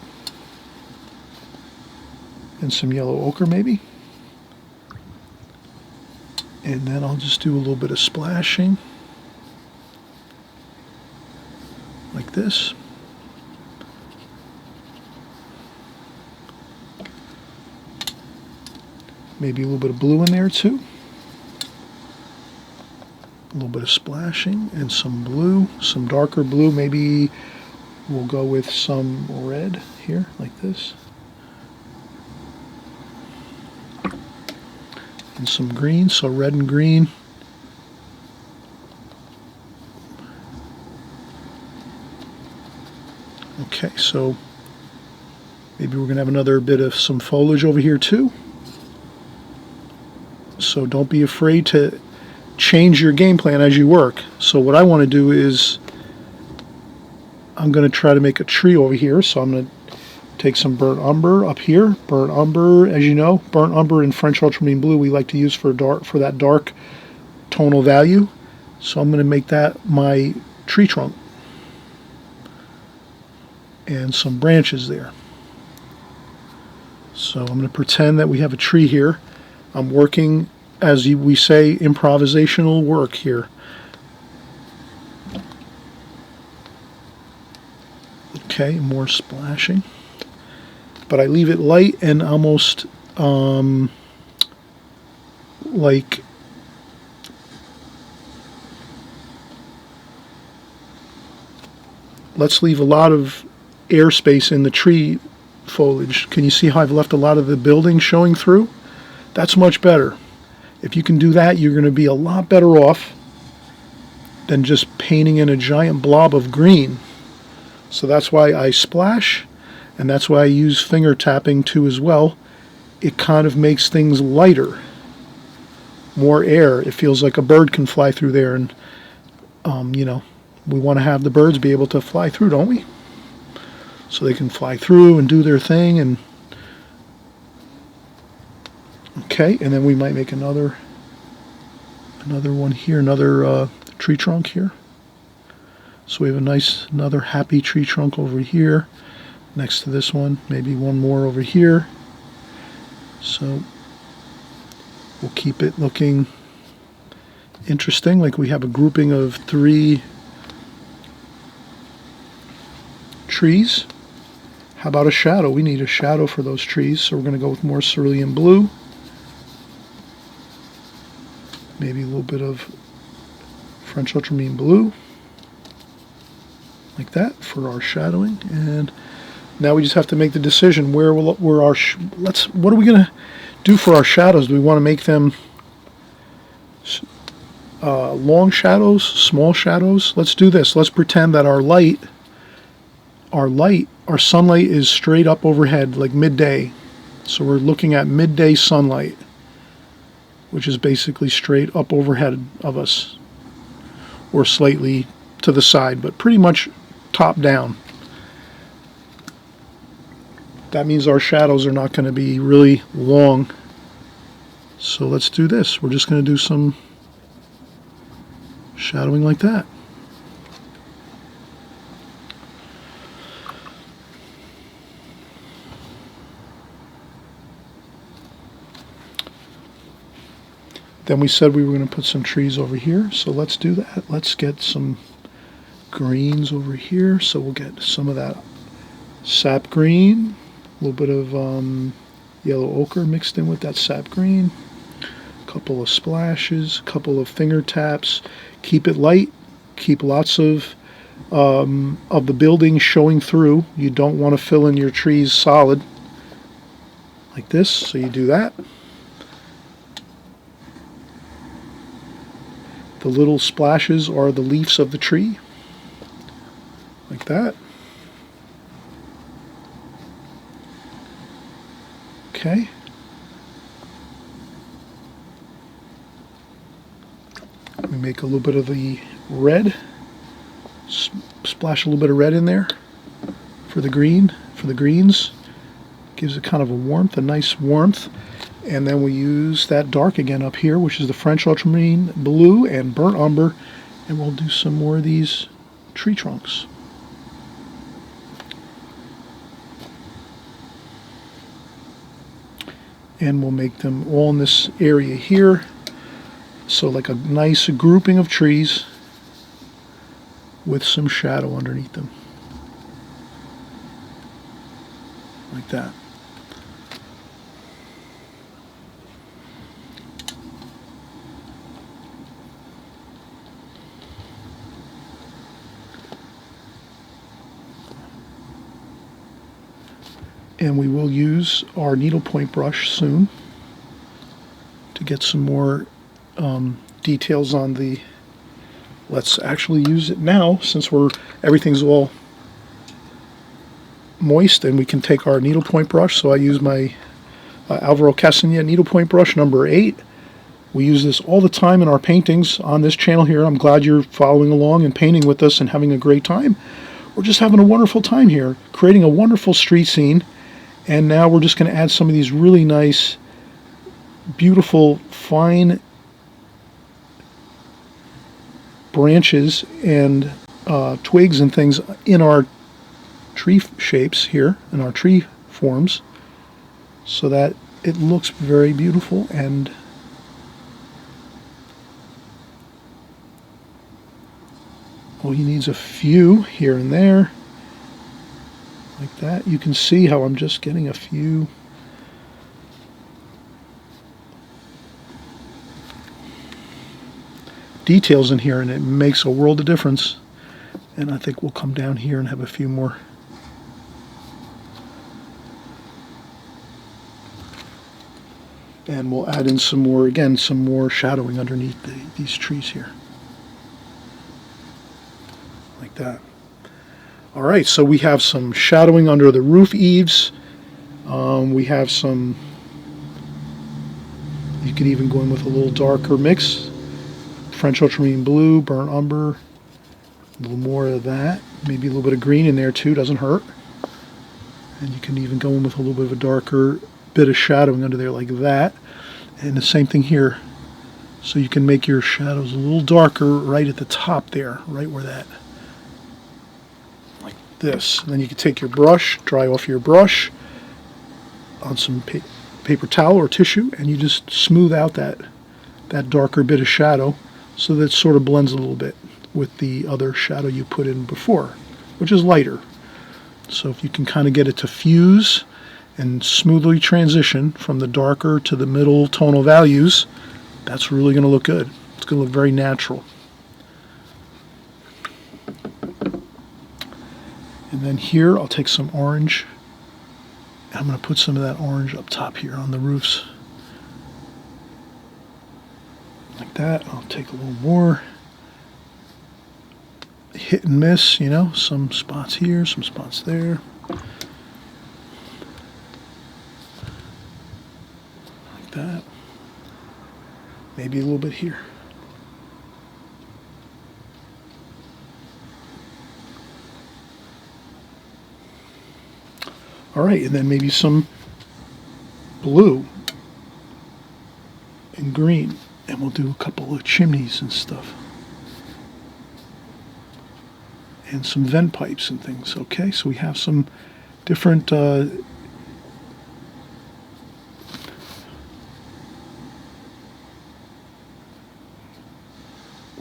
And some yellow ochre maybe. And then I'll just do a little bit of splashing, like this. Maybe a little bit of blue in there too. A little bit of splashing and some blue, some darker blue. Maybe we'll go with some red here, like this. and some green, so red and green. Okay, so maybe we're going to have another bit of some foliage over here too. So don't be afraid to change your game plan as you work. So what I want to do is I'm going to try to make a tree over here. So I'm going to take some burnt umber up here. Burnt umber, as you know, burnt umber in French ultramarine blue we like to use for that dark tonal value. So I'm going to make that my tree trunk. And some branches there. So I'm going to pretend that we have a tree here. I'm working, as we say, improvisational work here. Okay, more splashing. But I leave it light and almost like let's leave a lot of airspace in the tree foliage. Can you see how I've left a lot of the building showing through? That's much better. If you can do that, you're going to be a lot better off than just painting in a giant blob of green. So that's why I splash, and that's why I use finger tapping too as well. It kind of makes things lighter, more air. It feels like a bird can fly through there, and you know, we want to have the birds be able to fly through, don't we? So they can fly through and do their thing. And okay, and then we might make another one here, another tree trunk here. So we have a nice, another happy tree trunk over here next to this one, maybe one more over here. So we'll keep it looking interesting, like we have a grouping of 3 trees. How about a shadow? We need a shadow for those trees, so we're going to go with more cerulean blue. Maybe a little bit of French ultramarine blue, like that, for our shadowing. And now we just have to make the decision what are we going to do for our shadows? Do we want to make them long shadows, small shadows? Let's do this. Let's pretend that our sunlight is straight up overhead, like midday. So we're looking at midday sunlight, which is basically straight up overhead of us, or slightly to the side, but pretty much top down. That means our shadows are not going to be really long. So let's do this. We're just going to do some shadowing like that. Then we said we were going to put some trees over here, so let's do that. Let's get some greens over here. So we'll get some of that sap green, a little bit of yellow ochre mixed in with that sap green, a couple of splashes, a couple of finger taps. Keep it light, keep lots of the building showing through. You don't want to fill in your trees solid like this, so you do that. The little splashes are the leaves of the tree, like that. Okay. We make a little bit of the red, splash a little bit of red in there for the greens. Gives it kind of a warmth, a nice warmth. And then we use that dark again up here, which is the French ultramarine blue and burnt umber, and we'll do some more of these tree trunks. And we'll make them all in this area here, so like a nice grouping of trees with some shadow underneath them, like that. And we will use our needlepoint brush soon to get some more details on the. Let's actually use it now, since everything's all moist, and we can take our needlepoint brush. So I use my Alvaro Castañeda needlepoint brush number 8. We use this all the time in our paintings on this channel here. I'm glad you're following along and painting with us and having a great time. We're just having a wonderful time here, creating a wonderful street scene. And now we're just going to add some of these really nice, beautiful, fine branches and twigs and things in our tree shapes here, in our tree forms, so that it looks very beautiful. And well, he needs a few here and there like that. You can see how I'm just getting a few details in here, and it makes a world of difference. And I think we'll come down here and have a few more. And we'll add in some more, again, some more shadowing underneath these trees here. Like that. All right, so we have some shadowing under the roof eaves. We have some, you could even go in with a little darker mix. French ultramarine blue, burnt umber, a little more of that. Maybe a little bit of green in there too, doesn't hurt. And you can even go in with a little bit of a darker bit of shadowing under there like that. And the same thing here. So you can make your shadows a little darker right at the top there, right where that, like this. And then you can take your brush, dry off your brush on some paper towel or tissue, and you just smooth out that darker bit of shadow so that it sort of blends a little bit with the other shadow you put in before, which is lighter. So if you can kind of get it to fuse and smoothly transition from the darker to the middle tonal values, that's really going to look good. It's going to look very natural. And then here I'll take some orange, and I'm going to put some of that orange up top here on the roofs. Like that. I'll take a little more. Hit and miss, you know, some spots here, some spots there. Like that. Maybe a little bit here. All right, and then maybe some blue and green. And we'll do a couple of chimneys and stuff. And some vent pipes and things. Okay, so we have some different we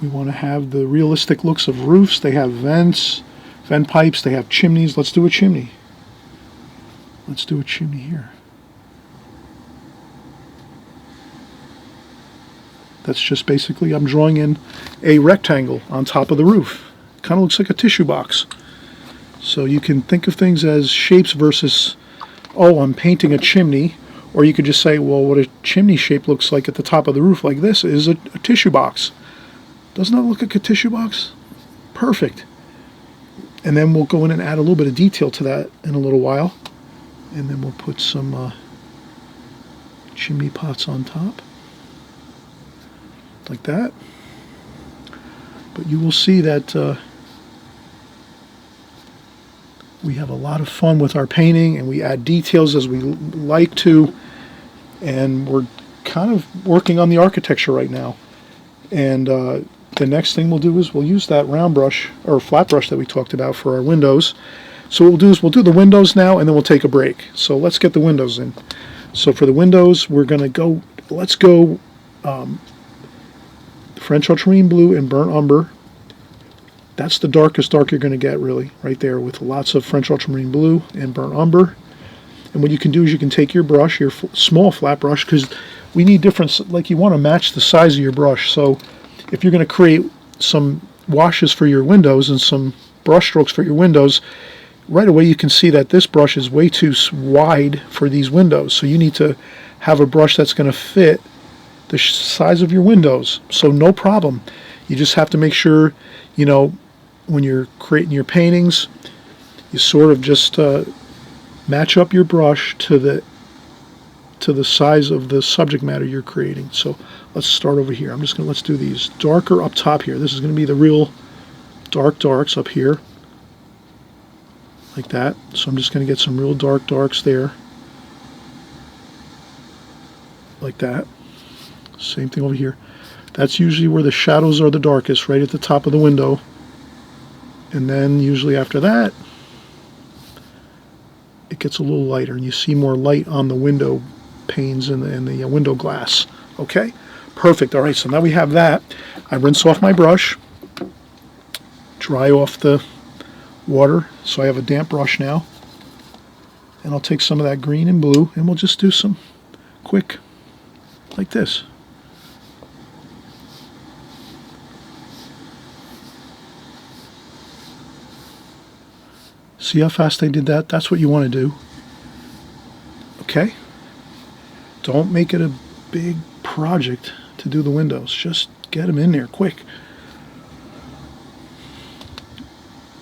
want to have the realistic looks of roofs. They have vents, vent pipes, they have chimneys. Let's do a chimney. Let's do a chimney here. That's just basically, I'm drawing in a rectangle on top of the roof. Kind of looks like a tissue box. So you can think of things as shapes versus, oh, I'm painting a chimney. Or you could just say, well, what a chimney shape looks like at the top of the roof like this is a tissue box. Doesn't that look like a tissue box? Perfect. And then we'll go in and add a little bit of detail to that in a little while. And then we'll put some chimney pots on top. Like that. But you will see that we have a lot of fun with our painting, and we add details as we like to, and we're kind of working on the architecture right now. And the next thing we'll do is we'll use that round brush or flat brush that we talked about for our windows. So what we'll do is we'll do the windows now, and then we'll take a break. So let's get the windows in. So for the windows, we're going to go, let's go French ultramarine blue and burnt umber. That's the darkest dark you're going to get, really, right there, with lots of French ultramarine blue and burnt umber. And what you can do is you can take your brush, your small flat brush, because we need different, like you want to match the size of your brush. So if you're going to create some washes for your windows and some brush strokes for your windows, right away you can see that this brush is way too wide for these windows. So you need to have a brush that's going to fit the size of your windows. So no problem. You just have to make sure, you know, when you're creating your paintings, you sort of just match up your brush to the size of the subject matter you're creating. So let's start over here. Let's do these darker up top here. This is going to be the real darks up here, like that. So I'm just going to get some real darks there, like that. Same thing over here. That's usually where the shadows are the darkest, right at the top of the window. And then usually after that, it gets a little lighter, and you see more light on the window panes and the window glass. Okay, perfect. All right, so now we have that. I rinse off my brush, dry off the water, so I have a damp brush now. And I'll take some of that green and blue, and we'll just do some quick, like this. See how fast I did that? That's what you want to do. Okay? Don't make it a big project to do the windows. Just get them in there quick.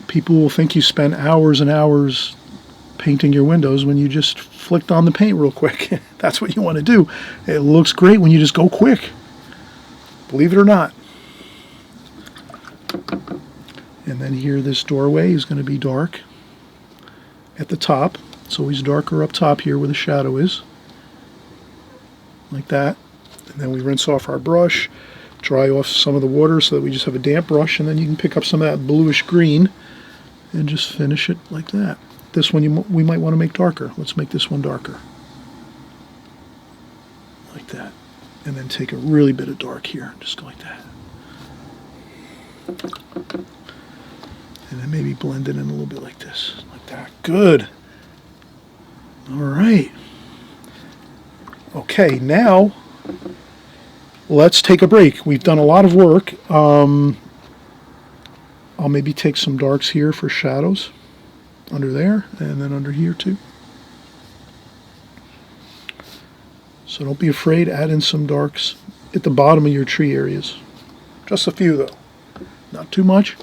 People will think you spent hours and hours painting your windows when you just flicked on the paint real quick. That's what you want to do. It looks great when you just go quick. Believe it or not. And then here, this doorway is going to be dark at the top. It's always darker up top here where the shadow is, like that. And then we rinse off our brush, dry off some of the water so that we just have a damp brush, and then you can pick up some of that bluish green and just finish it like that. This one we might want to make darker. Let's make this one darker, like that. And then take a really bit of dark here, just go like that. And then maybe blend it in a little bit like this, like that. Good. All right. Okay, now let's take a break. We've done a lot of work. I'll maybe take some darks here for shadows under there, and then under here too. So don't be afraid, add in some darks at the bottom of your tree areas. Just a few though, not too much,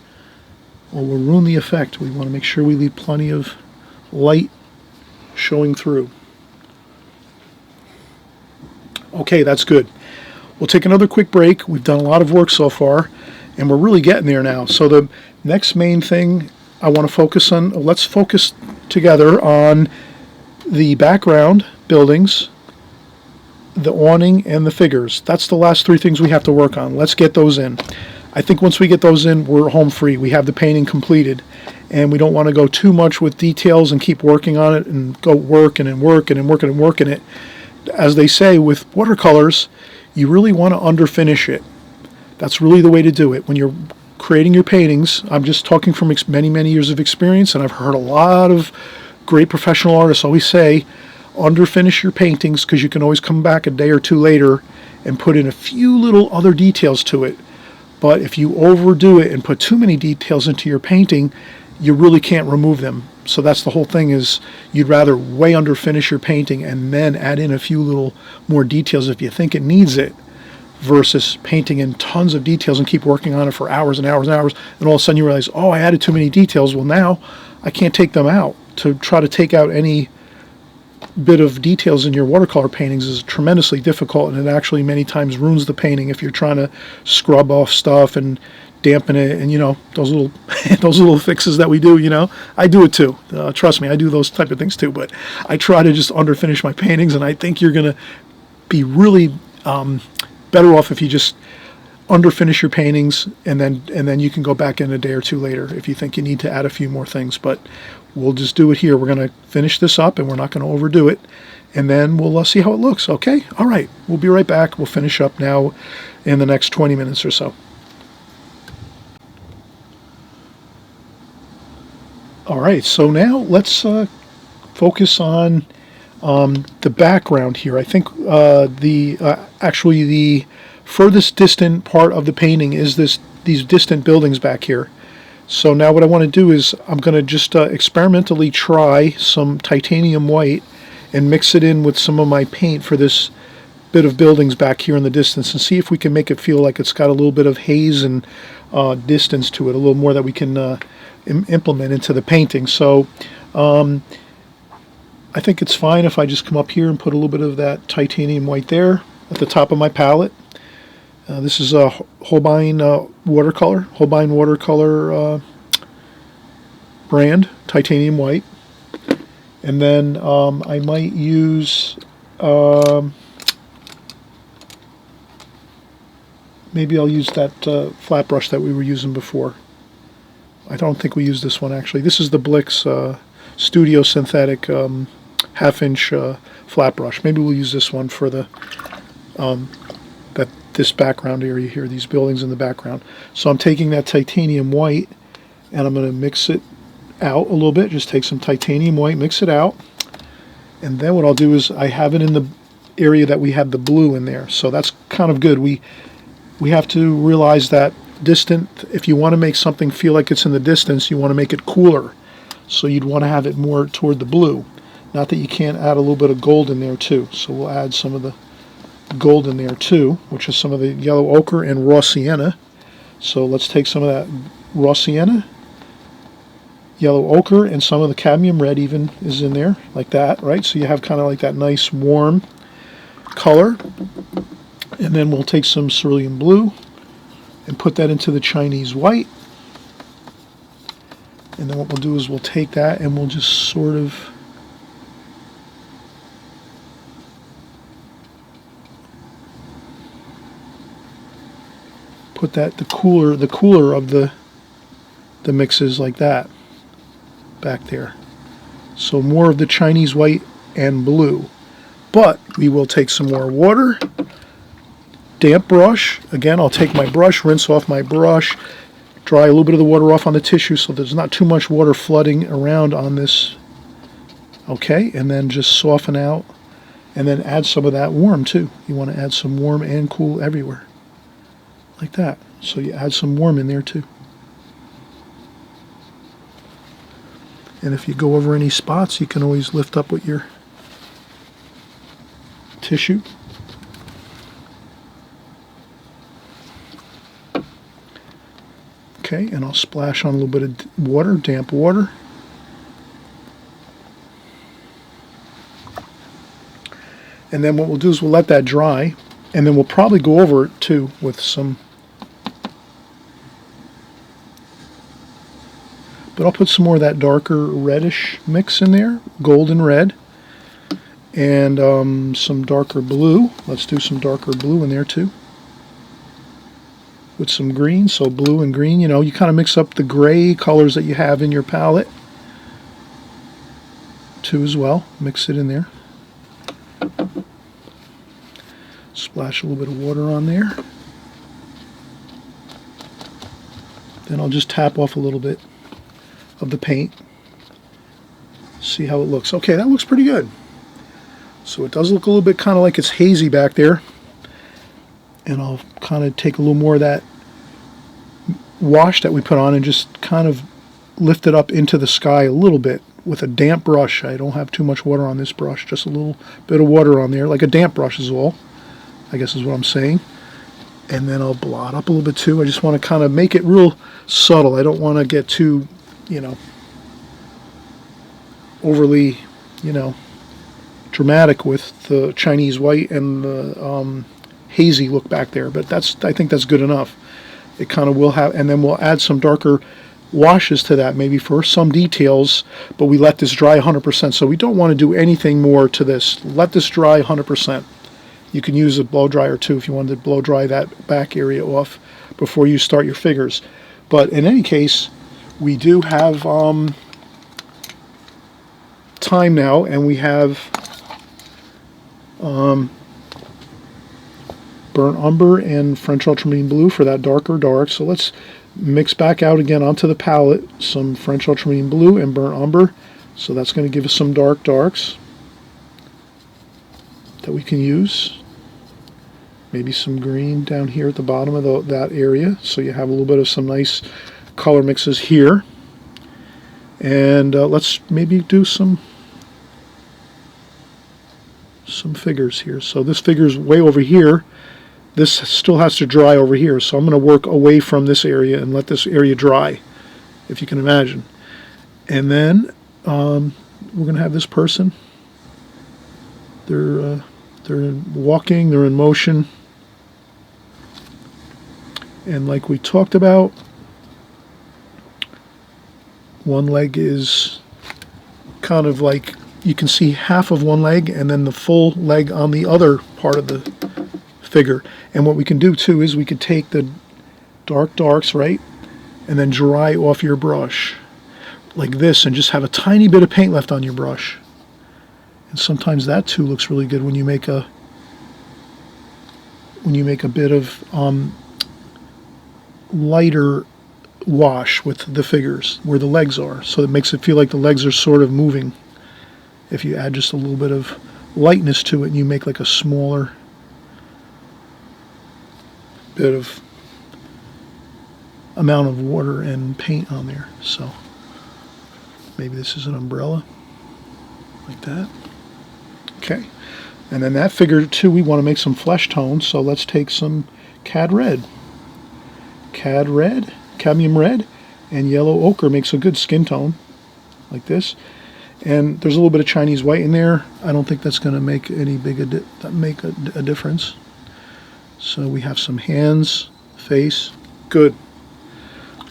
or we'll ruin the effect. We want to make sure we leave plenty of light showing through. Okay, that's good. We'll take another quick break. We've done a lot of work so far, and we're really getting there now. So the next main thing I want to focus on, let's focus together on the background buildings, the awning, and the figures. That's the last three things we have to work on. Let's get those in. I think once we get those in, we're home free. We have the painting completed, and we don't want to go too much with details and keep working on it and go working and working and working and working it. As they say with watercolors, you really want to underfinish it. That's really the way to do it. When you're creating your paintings, I'm just talking from many, many years of experience, and I've heard a lot of great professional artists always say, underfinish your paintings, because you can always come back a day or two later and put in a few little other details to it. But if you overdo it and put too many details into your painting, you really can't remove them. So that's the whole thing, is you'd rather way underfinish your painting and then add in a few little more details if you think it needs it, versus painting in tons of details and keep working on it for hours and hours and hours, and all of a sudden you realize, oh, I added too many details. Well, now I can't take them out. To try to take out any bit of details in your watercolor paintings is tremendously difficult, and it actually many times ruins the painting if you're trying to scrub off stuff and dampen it, and you know, those little those little fixes that we do, you know, I do it too. Trust me, I do those type of things too, but I try to just underfinish my paintings, and I think you're going to be really better off if you just underfinish your paintings, and then you can go back in a day or two later if you think you need to add a few more things. But we'll just do it here. We're going to finish this up, and we're not going to overdo it, and then we'll see how it looks. Okay? All right. We'll be right back. We'll finish up now in the next 20 minutes or so. All right. So now let's focus on the background here. I think actually the furthest distant part of the painting is these distant buildings back here. So now what I want to do is I'm going to just experimentally try some titanium white and mix it in with some of my paint for this bit of buildings back here in the distance and see if we can make it feel like it's got a little bit of haze and distance to it, a little more that we can implement into the painting. So I think it's fine if I just come up here and put a little bit of that titanium white there at the top of my palette. This is a Holbein watercolor brand, titanium white. And then I might use, maybe I'll use that flat brush that we were using before. I don't think we used this one actually. This is the Blix Studio Synthetic half-inch flat brush. Maybe we'll use this one for the this background area here, these buildings in the background. So I'm taking that titanium white and I'm going to mix it out a little bit. Just take some titanium white, mix it out, and then what I'll do is I have it in the area that we had the blue in there. So that's kind of good. We have to realize that if you want to make something feel like it's in the distance, you want to make it cooler. So you'd want to have it more toward the blue. Not that you can't add a little bit of gold in there too. So we'll add some of the gold in there too, which is some of the yellow ochre and raw sienna. So let's take some of that raw sienna, yellow ochre, and some of the cadmium red even is in there, like that, right? So you have kind of like that nice warm color. And then we'll take some cerulean blue and put that into the Chinese white. And then what we'll do is we'll take that and we'll just sort of put that the cooler of the mixes like that back there. So more of the Chinese white and blue. But we will take some more water, damp brush. Again, I'll take my brush, rinse off my brush, dry a little bit of the water off on the tissue so there's not too much water flooding around on this. Okay, and then just soften out and then add some of that warm too. You want to add some warm and cool everywhere. Like that. So you add some warm in there too. And if you go over any spots, you can always lift up with your tissue. Okay, and I'll splash on a little bit of water, damp water. And then what we'll do is we'll let that dry, and then we'll probably go over it too with some, but I'll put some more of that darker reddish mix in there, gold and red, and some darker blue. Let's do some darker blue in there too, with some green. So blue and green, you know, you kind of mix up the gray colors that you have in your palette too as well. Mix it in there. Splash a little bit of water on there. Then I'll just tap off a little bit of the paint. See how it looks. Okay, that looks pretty good. So it does look a little bit kind of like it's hazy back there. And I'll kind of take a little more of that wash that we put on and just kind of lift it up into the sky a little bit with a damp brush. I don't have too much water on this brush, just a little bit of water on there, like a damp brush is all, I guess is what I'm saying. And then I'll blot up a little bit too. I just want to kind of make it real subtle. I don't want to get too, you know, overly, you know, dramatic with the Chinese white and the hazy look back there. But I think that's good enough. It kind of will have, and then we'll add some darker washes to that maybe for some details, but we let this dry 100%. So we don't want to do anything more to this. Let this dry 100%. You can use a blow dryer too if you wanted to blow dry that back area off before you start your figures. But in any case, we do have time now, and we have burnt umber and French ultramarine blue for that darker dark. So let's mix back out again onto the palette some French ultramarine blue and burnt umber. So that's going to give us some dark darks that we can use. Maybe some green down here at the bottom of that area, so you have a little bit of some nice color mixes here. And let's maybe do some some figures here. So this figure's way over here. This still has to dry over here. So I'm going to work away from this area and let this area dry, if you can imagine. And then we're going to have this person. They're walking, they're in motion. And like we talked about, one leg is kind of like, you can see half of one leg and then the full leg on the other part of the figure. And what we can do too is we could take the darks, right, and then dry off your brush like this and just have a tiny bit of paint left on your brush. And sometimes that too looks really good when you make a bit of lighter wash with the figures where the legs are, so it makes it feel like the legs are sort of moving. If you add just a little bit of lightness to it and you make like a smaller bit of amount of water and paint on there. So maybe this is an umbrella like that. Okay, and then that figure too, we want to make some flesh tones, so let's take some cadmium red, and yellow ochre makes a good skin tone like this. And there's a little bit of Chinese white in there. I don't think that's going to make any a difference. So we have some hands, face, good.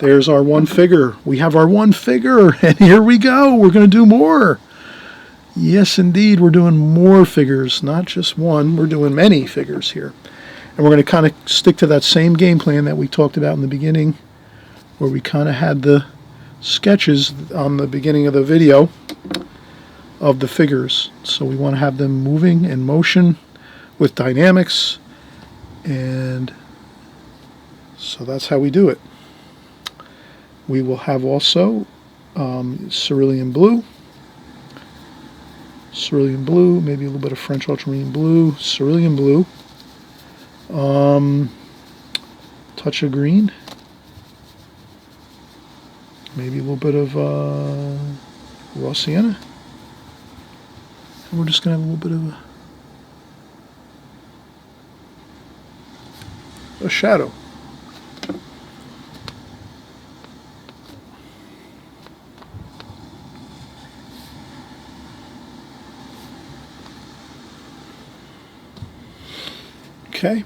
There's our one figure. We have our one figure, and here we go. We're going to do more. Yes, indeed, we're doing more figures, not just one. We're doing many figures here. And we're going to kind of stick to that same game plan that we talked about in the beginning, where we kind of had the sketches on the beginning of the video of the figures. So we want to have them moving in motion with dynamics, and so that's how we do it. We will have also cerulean blue, maybe a little bit of French ultramarine blue, cerulean blue, touch of green, maybe a little bit of raw sienna, and we're just going to have a little bit of a shadow. Okay.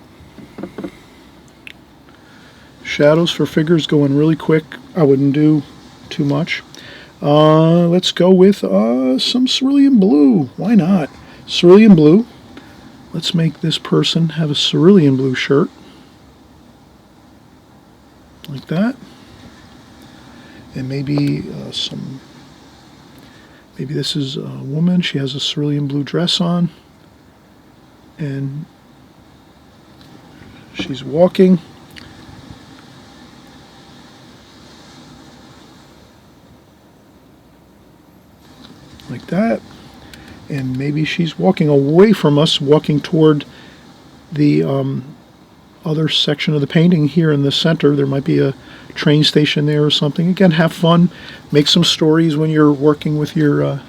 Shadows for figures going really quick. I wouldn't do too much. Let's go with some cerulean blue. Why not? Cerulean blue. Let's make this person have a cerulean blue shirt. Like that. And maybe maybe this is a woman. She has a cerulean blue dress on. And she's walking. Like that. And maybe she's walking away from us, walking toward the other section of the painting here in the center. There might be a train station there or something. Again, have fun. Make some stories when you're working with your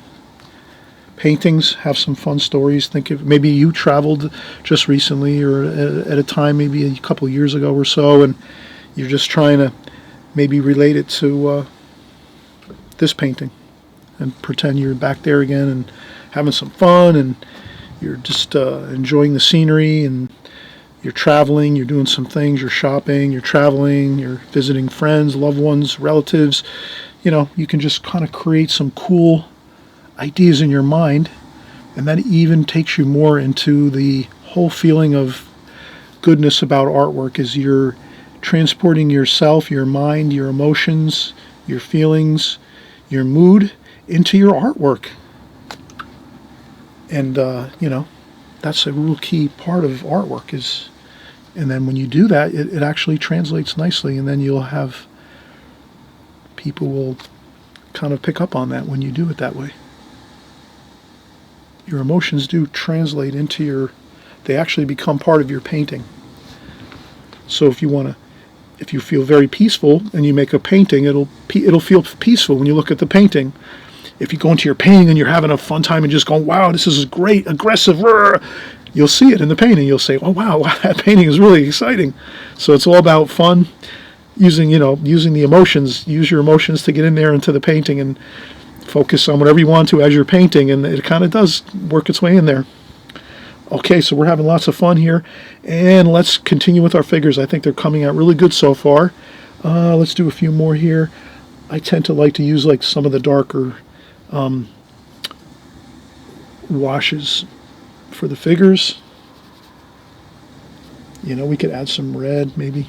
paintings. Have some fun stories. Think of maybe you traveled just recently or at a time maybe a couple years ago or so, and you're just trying to maybe relate it to this painting and pretend you're back there again and having some fun, and you're just enjoying the scenery, and you're traveling, you're doing some things, you're shopping, you're traveling, you're visiting friends, loved ones, relatives. You know, you can just kind of create some cool ideas in your mind, and that even takes you more into the whole feeling of goodness about artwork, as you're transporting yourself, your mind, your emotions, your feelings, your mood into your artwork. And you know, that's a real key part of artwork is, and then when you do that, it actually translates nicely, and then you'll have people will kind of pick up on that when you do it that way. Your emotions do translate into your, they actually become part of your painting. So if you feel very peaceful and you make a painting, it'll feel peaceful when you look at the painting. if you go into your painting and you're having a fun time and just going, wow, this is great, aggressive, you'll see it in the painting. You'll say, oh, wow, that painting is really exciting. So it's all about fun, using the emotions. Use your emotions to get in there into the painting and focus on whatever you want to as you're painting, and it kind of does work its way in there. Okay, so we're having lots of fun here, and let's continue with our figures. I think they're coming out really good so far. Let's do a few more here. I tend to like to use like some of the darker washes for the figures. We could add some red, maybe.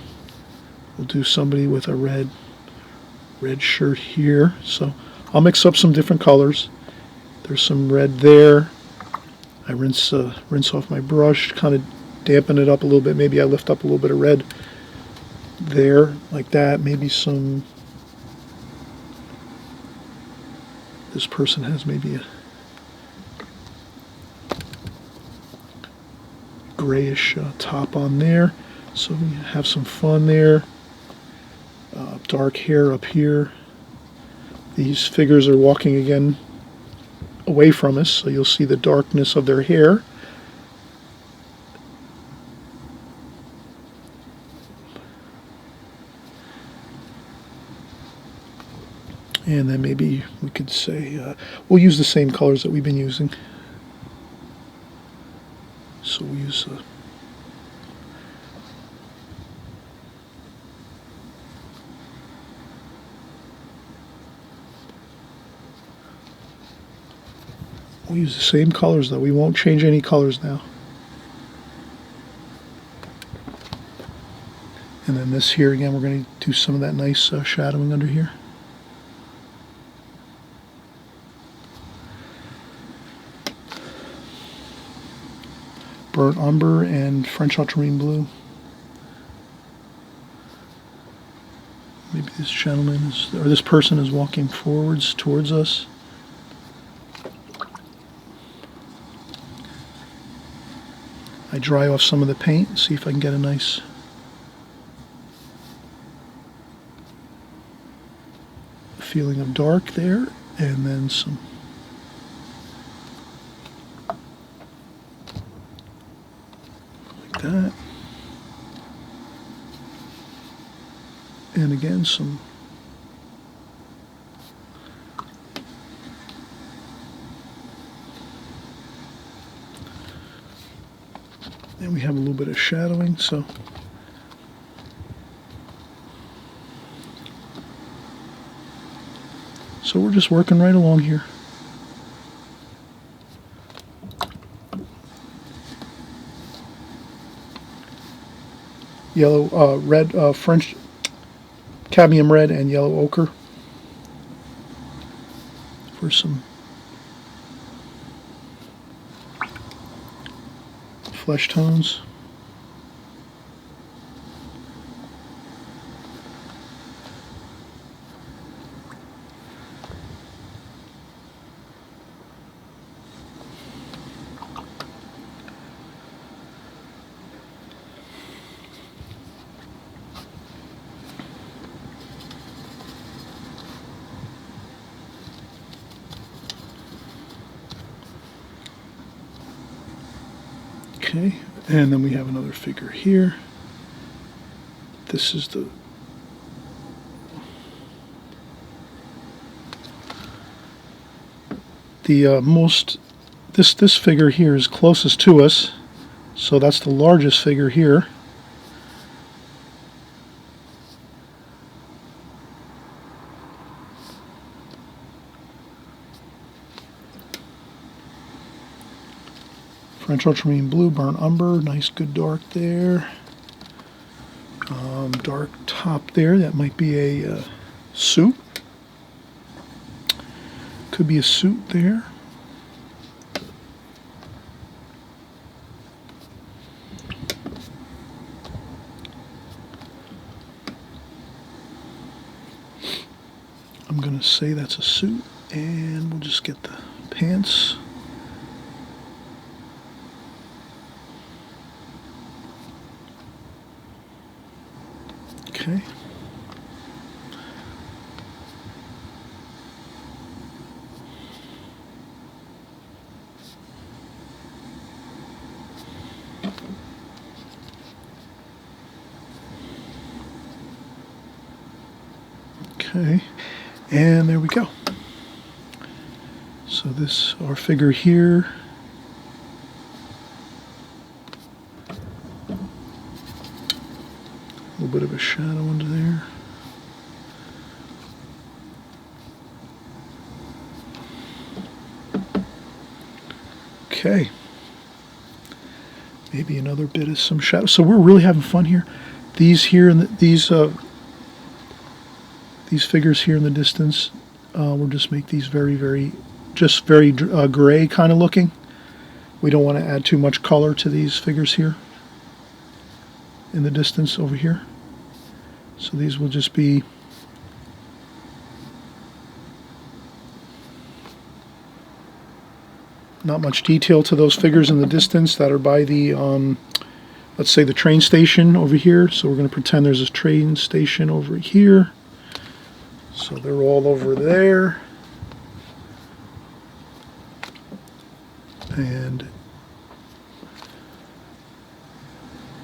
We'll do somebody with a red shirt here. So I'll mix up some different colors. There's some red there. I rinse off my brush, kind of dampen it up a little bit. Maybe I lift up a little bit of red there, like that. Maybe this person has maybe a grayish top on there, so we have some fun there. Dark hair up here. These figures are walking again away from us, so you'll see the darkness of their hair. And then maybe we could say, we'll use the same colors that we've been using. So we'll use the same colors, though. We won't change any colors now. And then this here again, we're going to do some of that nice shadowing under here. Burnt umber and French ultramarine blue. Maybe this gentleman or this person is walking forwards towards us. I dry off some of the paint, see if I can get a nice feeling of dark there, and then some like that. And again, some and we have a little bit of shadowing, so we're just working right along here. Yellow, red, French cadmium red and yellow ochre for some flesh tones. Okay, and then we have another figure here. This is this figure here is closest to us, so that's the largest figure here. French ultramarine blue, burnt umber, nice good dark there. Dark top there, that might be a suit. Could be a suit there. I'm going to say that's a suit, and we'll just get the pants. Okay. Okay, and there we go. So this, our figure here. A little bit of a shadow under there. Okay. Maybe another bit of some shadow. So we're really having fun here. These here and these figures here in the distance, we'll just make these very gray kind of looking. We don't want to add too much color to these figures here in the distance over here. So these will just be not much detail to those figures in the distance that are by the, let's say, the train station over here. So we're going to pretend there's a train station over here. So they're all over there. And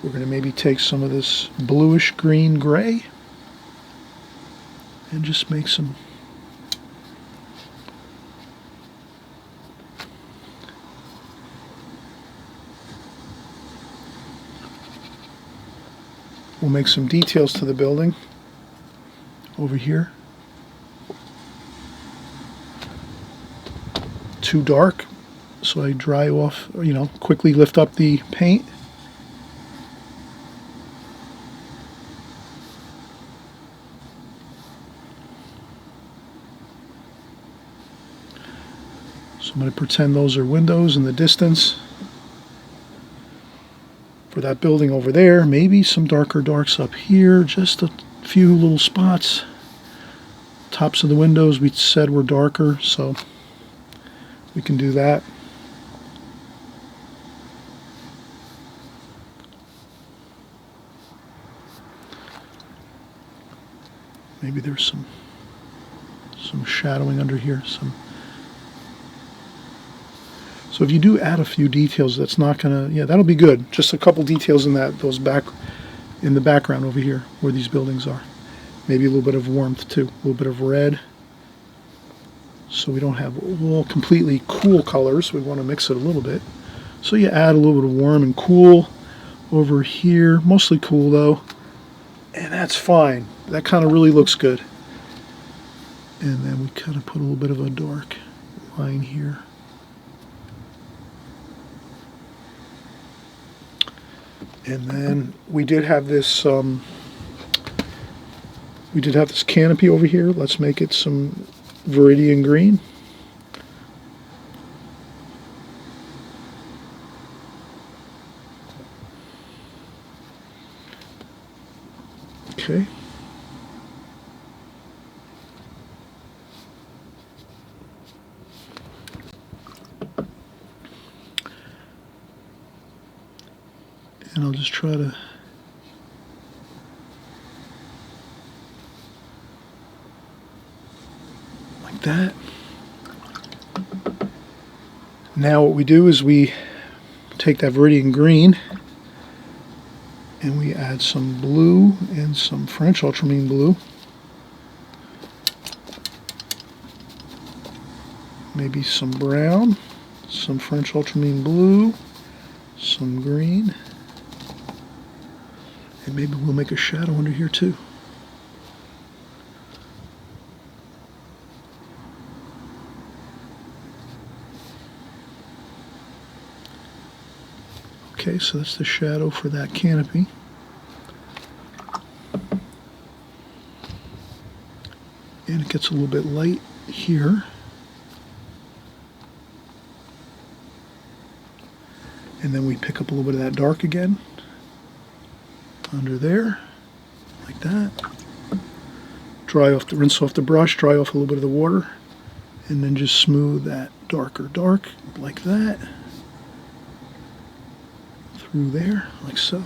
we're going to maybe take some of this bluish green gray and just make some we'll make some details to the building over here. Too dark, so I dry off, quickly lift up the paint. So I'm going to pretend those are windows in the distance for that building over there. Maybe some darker darks up here, just a few little spots. Tops of the windows we said were darker, so we can do that. Maybe there's some shadowing under here. So if you do add a few details, that's not gonna, that'll be good. Just a couple details in in the background over here where these buildings are. Maybe a little bit of warmth too, a little bit of red. So we don't have all completely cool colors. We want to mix it a little bit. So you add a little bit of warm and cool over here. Mostly cool though. And that's fine. That kind of really looks good. And then we kind of put a little bit of a dark line here. And then we did have this canopy over here. Let's make it some Viridian green. Okay. And I'll just try to like that. Now what we do is we take that Viridian green and we add some blue and some French ultramarine blue. Maybe some brown, some French ultramarine blue, some green, and maybe we'll make a shadow under here too. Okay, so that's the shadow for that canopy. And it gets a little bit light here. And then we pick up a little bit of that dark again under there, like that. Rinse off the brush, dry off a little bit of the water, and then just smooth that darker dark like that through there, like so.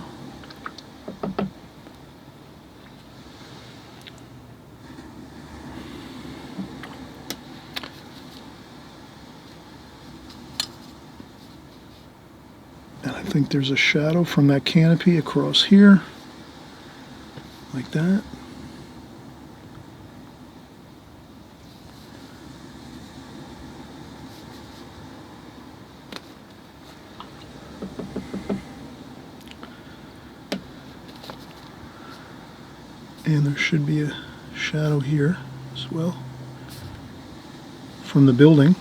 And I think there's a shadow from that canopy across here, like that. And there should be a shadow here as well from the building.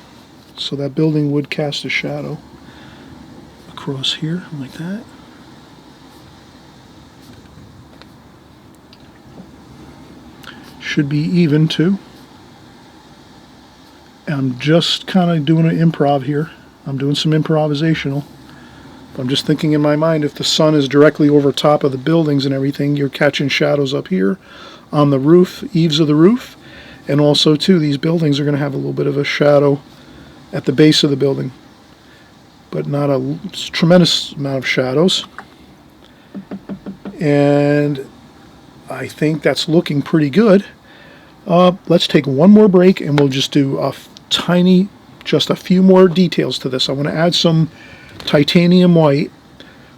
So that building would cast a shadow across here like that. Should be even too. I'm just kind of doing an improv here. I'm doing some improvisational. I'm just thinking in my mind, if the sun is directly over top of the buildings and everything, you're catching shadows up here on the roof, eaves of the roof. And also too, these buildings are going to have a little bit of a shadow at the base of the building, but not a tremendous amount of shadows. And I think that's looking pretty good. Let's take one more break and we'll just do just a few more details to this. I want to add some titanium white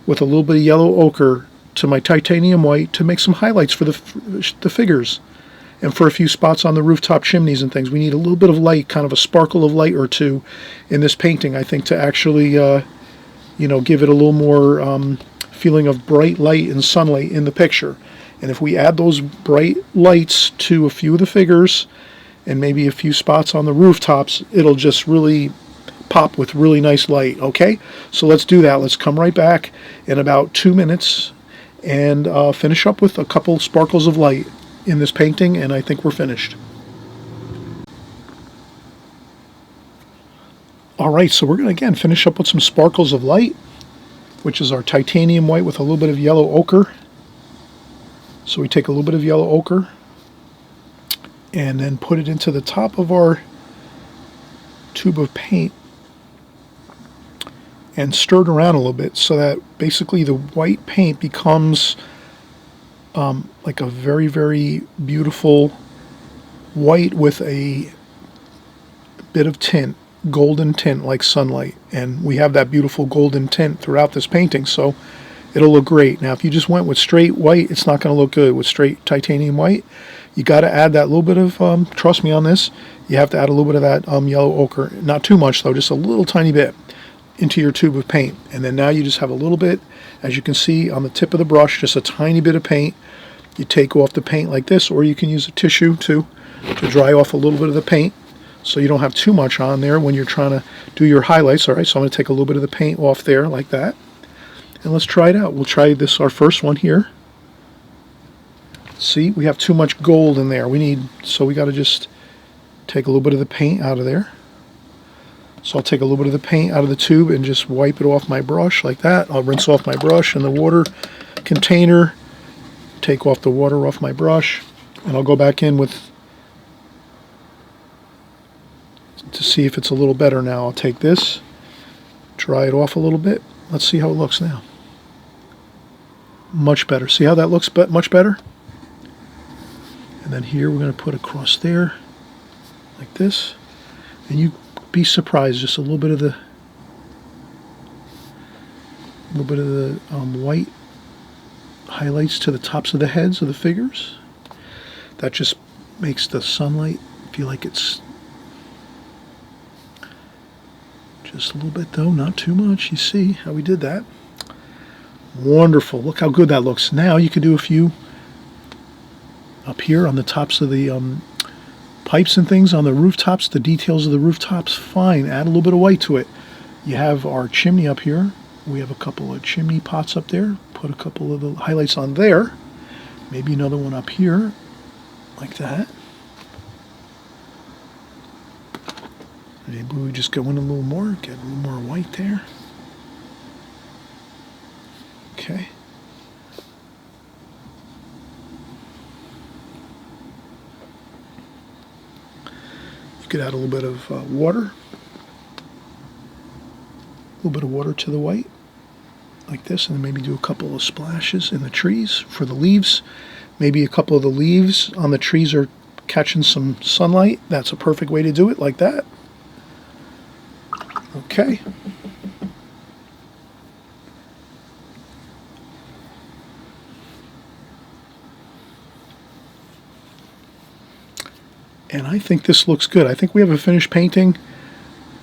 with a little bit of yellow ochre to my titanium white to make some highlights for the figures and for a few spots on the rooftop chimneys and things. We need a little bit of light, kind of a sparkle of light or two in this painting, I think, to actually give it a little more feeling of bright light and sunlight in the picture. And if we add those bright lights to a few of the figures and maybe a few spots on the rooftops, it'll just really pop with really nice light. Okay, so let's do that. Let's come right back in about 2 minutes and finish up with a couple sparkles of light in this painting, and I think we're finished. All right, so we're going to again finish up with some sparkles of light, which is our titanium white with a little bit of yellow ochre. So we take a little bit of yellow ochre and then put it into the top of our tube of paint and stir it around a little bit so that basically the white paint becomes like a very, very beautiful white with a bit of tint, golden tint like sunlight. And we have that beautiful golden tint throughout this painting, so it'll look great. Now, if you just went with straight white, it's not going to look good with straight titanium white. You got to add that little bit of, trust me on this, you have to add a little bit of that yellow ochre. Not too much, though, just a little tiny bit into your tube of paint. And then now you just have a little bit, as you can see on the tip of the brush, just a tiny bit of paint. You take off the paint like this, or you can use a tissue to dry off a little bit of the paint so you don't have too much on there when you're trying to do your highlights. All right, so I'm going to take a little bit of the paint off there like that. And let's try it out. We'll try this, our first one here. See, we have too much gold in there. So we got to just take a little bit of the paint out of there. So I'll take a little bit of the paint out of the tube and just wipe it off my brush like that. I'll rinse off my brush in the water container, take off the water off my brush, and I'll go back in to see if it's a little better now. I'll take this, dry it off a little bit. Let's see how it looks now. Much better. See how that looks much better? And then here we're going to put across there like this. And you be surprised, just a little bit of the white highlights to the tops of the heads of the figures. That just makes the sunlight feel like it's just a little bit, though, not too much. You see how we did that? Wonderful. Look how good that looks. Now you can do a few up here on the tops of the pipes and things on the rooftops, the details of the rooftops. Fine. Add a little bit of white to it. You have our chimney up here. We have a couple of chimney pots up there. Put a couple of the highlights on there. Maybe another one up here like that. Maybe we just go in a little more, get a little more white there. Okay. You could add a little bit of water. A little bit of water to the white, like this, and then maybe do a couple of splashes in the trees for the leaves. Maybe a couple of the leaves on the trees are catching some sunlight. That's a perfect way to do it, like that. Okay. And I think this looks good. I think we have a finished painting.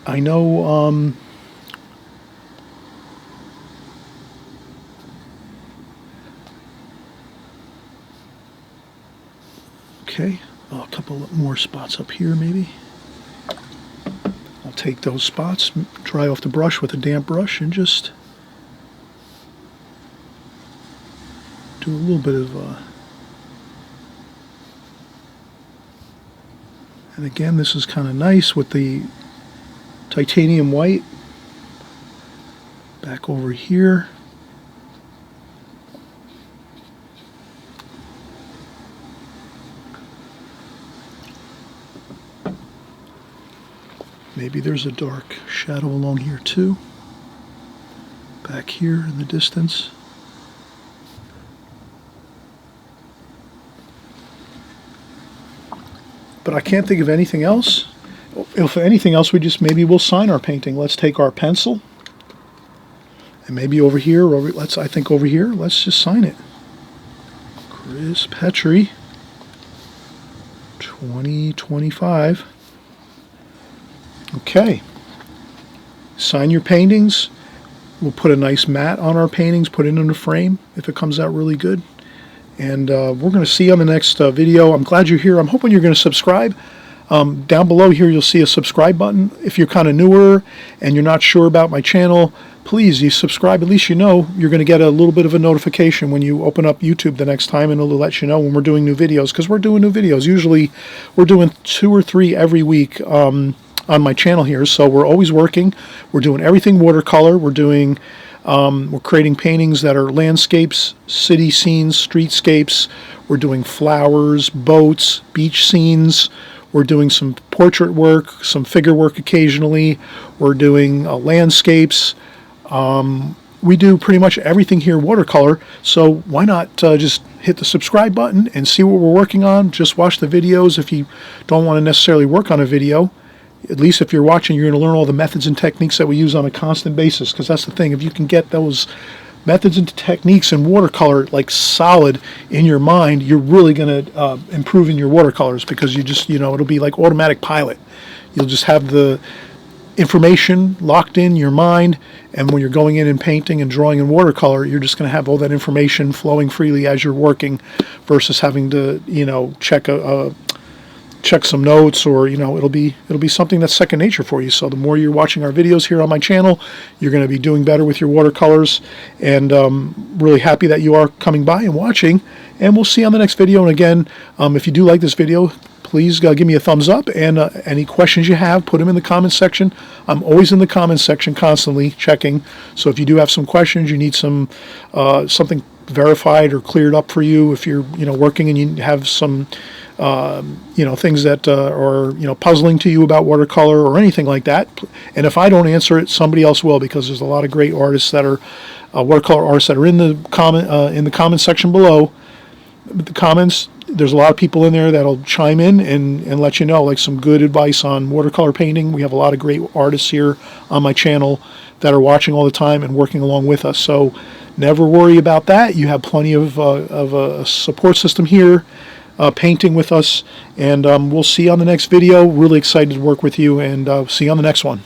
I know Okay, a couple more spots up here maybe. I'll take those spots, dry off the brush with a damp brush, and just do a little bit of and again, this is kind of nice with the titanium white. Back over here. Maybe there's a dark shadow along here too. Back here in the distance. But I can't think of anything else. If anything else, maybe we'll sign our painting. Let's take our pencil, and maybe over here, I think over here, let's just sign it. Chris Petri, 2025. Okay. Sign your paintings. We'll put a nice mat on our paintings, put it in a frame if it comes out really good. And we're going to see you on the next video. I'm glad you're here. I'm hoping you're going to subscribe. Down below here you'll see a subscribe button. If you're kind of newer and you're not sure about my channel, please, you subscribe. At least you know you're going to get a little bit of a notification when you open up YouTube the next time, and it'll let you know when we're doing new videos, because we're doing new videos. Usually we're doing 2 or 3 every week on my channel here, so we're always working. We're doing everything watercolor. We're creating paintings that are landscapes, city scenes, streetscapes. We're doing flowers, boats, beach scenes. We're doing some portrait work, some figure work occasionally. We're doing landscapes. We do pretty much everything here watercolor, so why not just hit the subscribe button and see what we're working on. Just watch the videos if you don't want to necessarily work on a video. At least if you're watching, you're going to learn all the methods and techniques that we use on a constant basis, because that's the thing. If you can get those methods and techniques in watercolor like solid in your mind, you're really going to improve in your watercolors, because you just, it'll be like automatic pilot. You'll just have the information locked in your mind, and when you're going in and painting and drawing in watercolor, you're just going to have all that information flowing freely as you're working, versus having to, check some notes, or it'll be something that's second nature for you. So the more you're watching our videos here on my channel, you're going to be doing better with your watercolors, and really happy that you are coming by and watching, and we'll see you on the next video. And again, if you do like this video, please give me a thumbs up, and any questions you have, put them in the comments section. I'm always in the comments section constantly checking, so if you do have some questions, you need some something verified or cleared up for you, if you're working and you have some things that are puzzling to you about watercolor or anything like that, and if I don't answer it, somebody else will, because there's a lot of great artists that are watercolor artists that are in the comment section below. The comments, there's a lot of people in there that'll chime in and let you know, like, some good advice on watercolor painting. We have a lot of great artists here on my channel that are watching all the time and working along with us, so never worry about that. You have plenty of a support system here painting with us, and we'll see you on the next video. Really excited to work with you, and see you on the next one.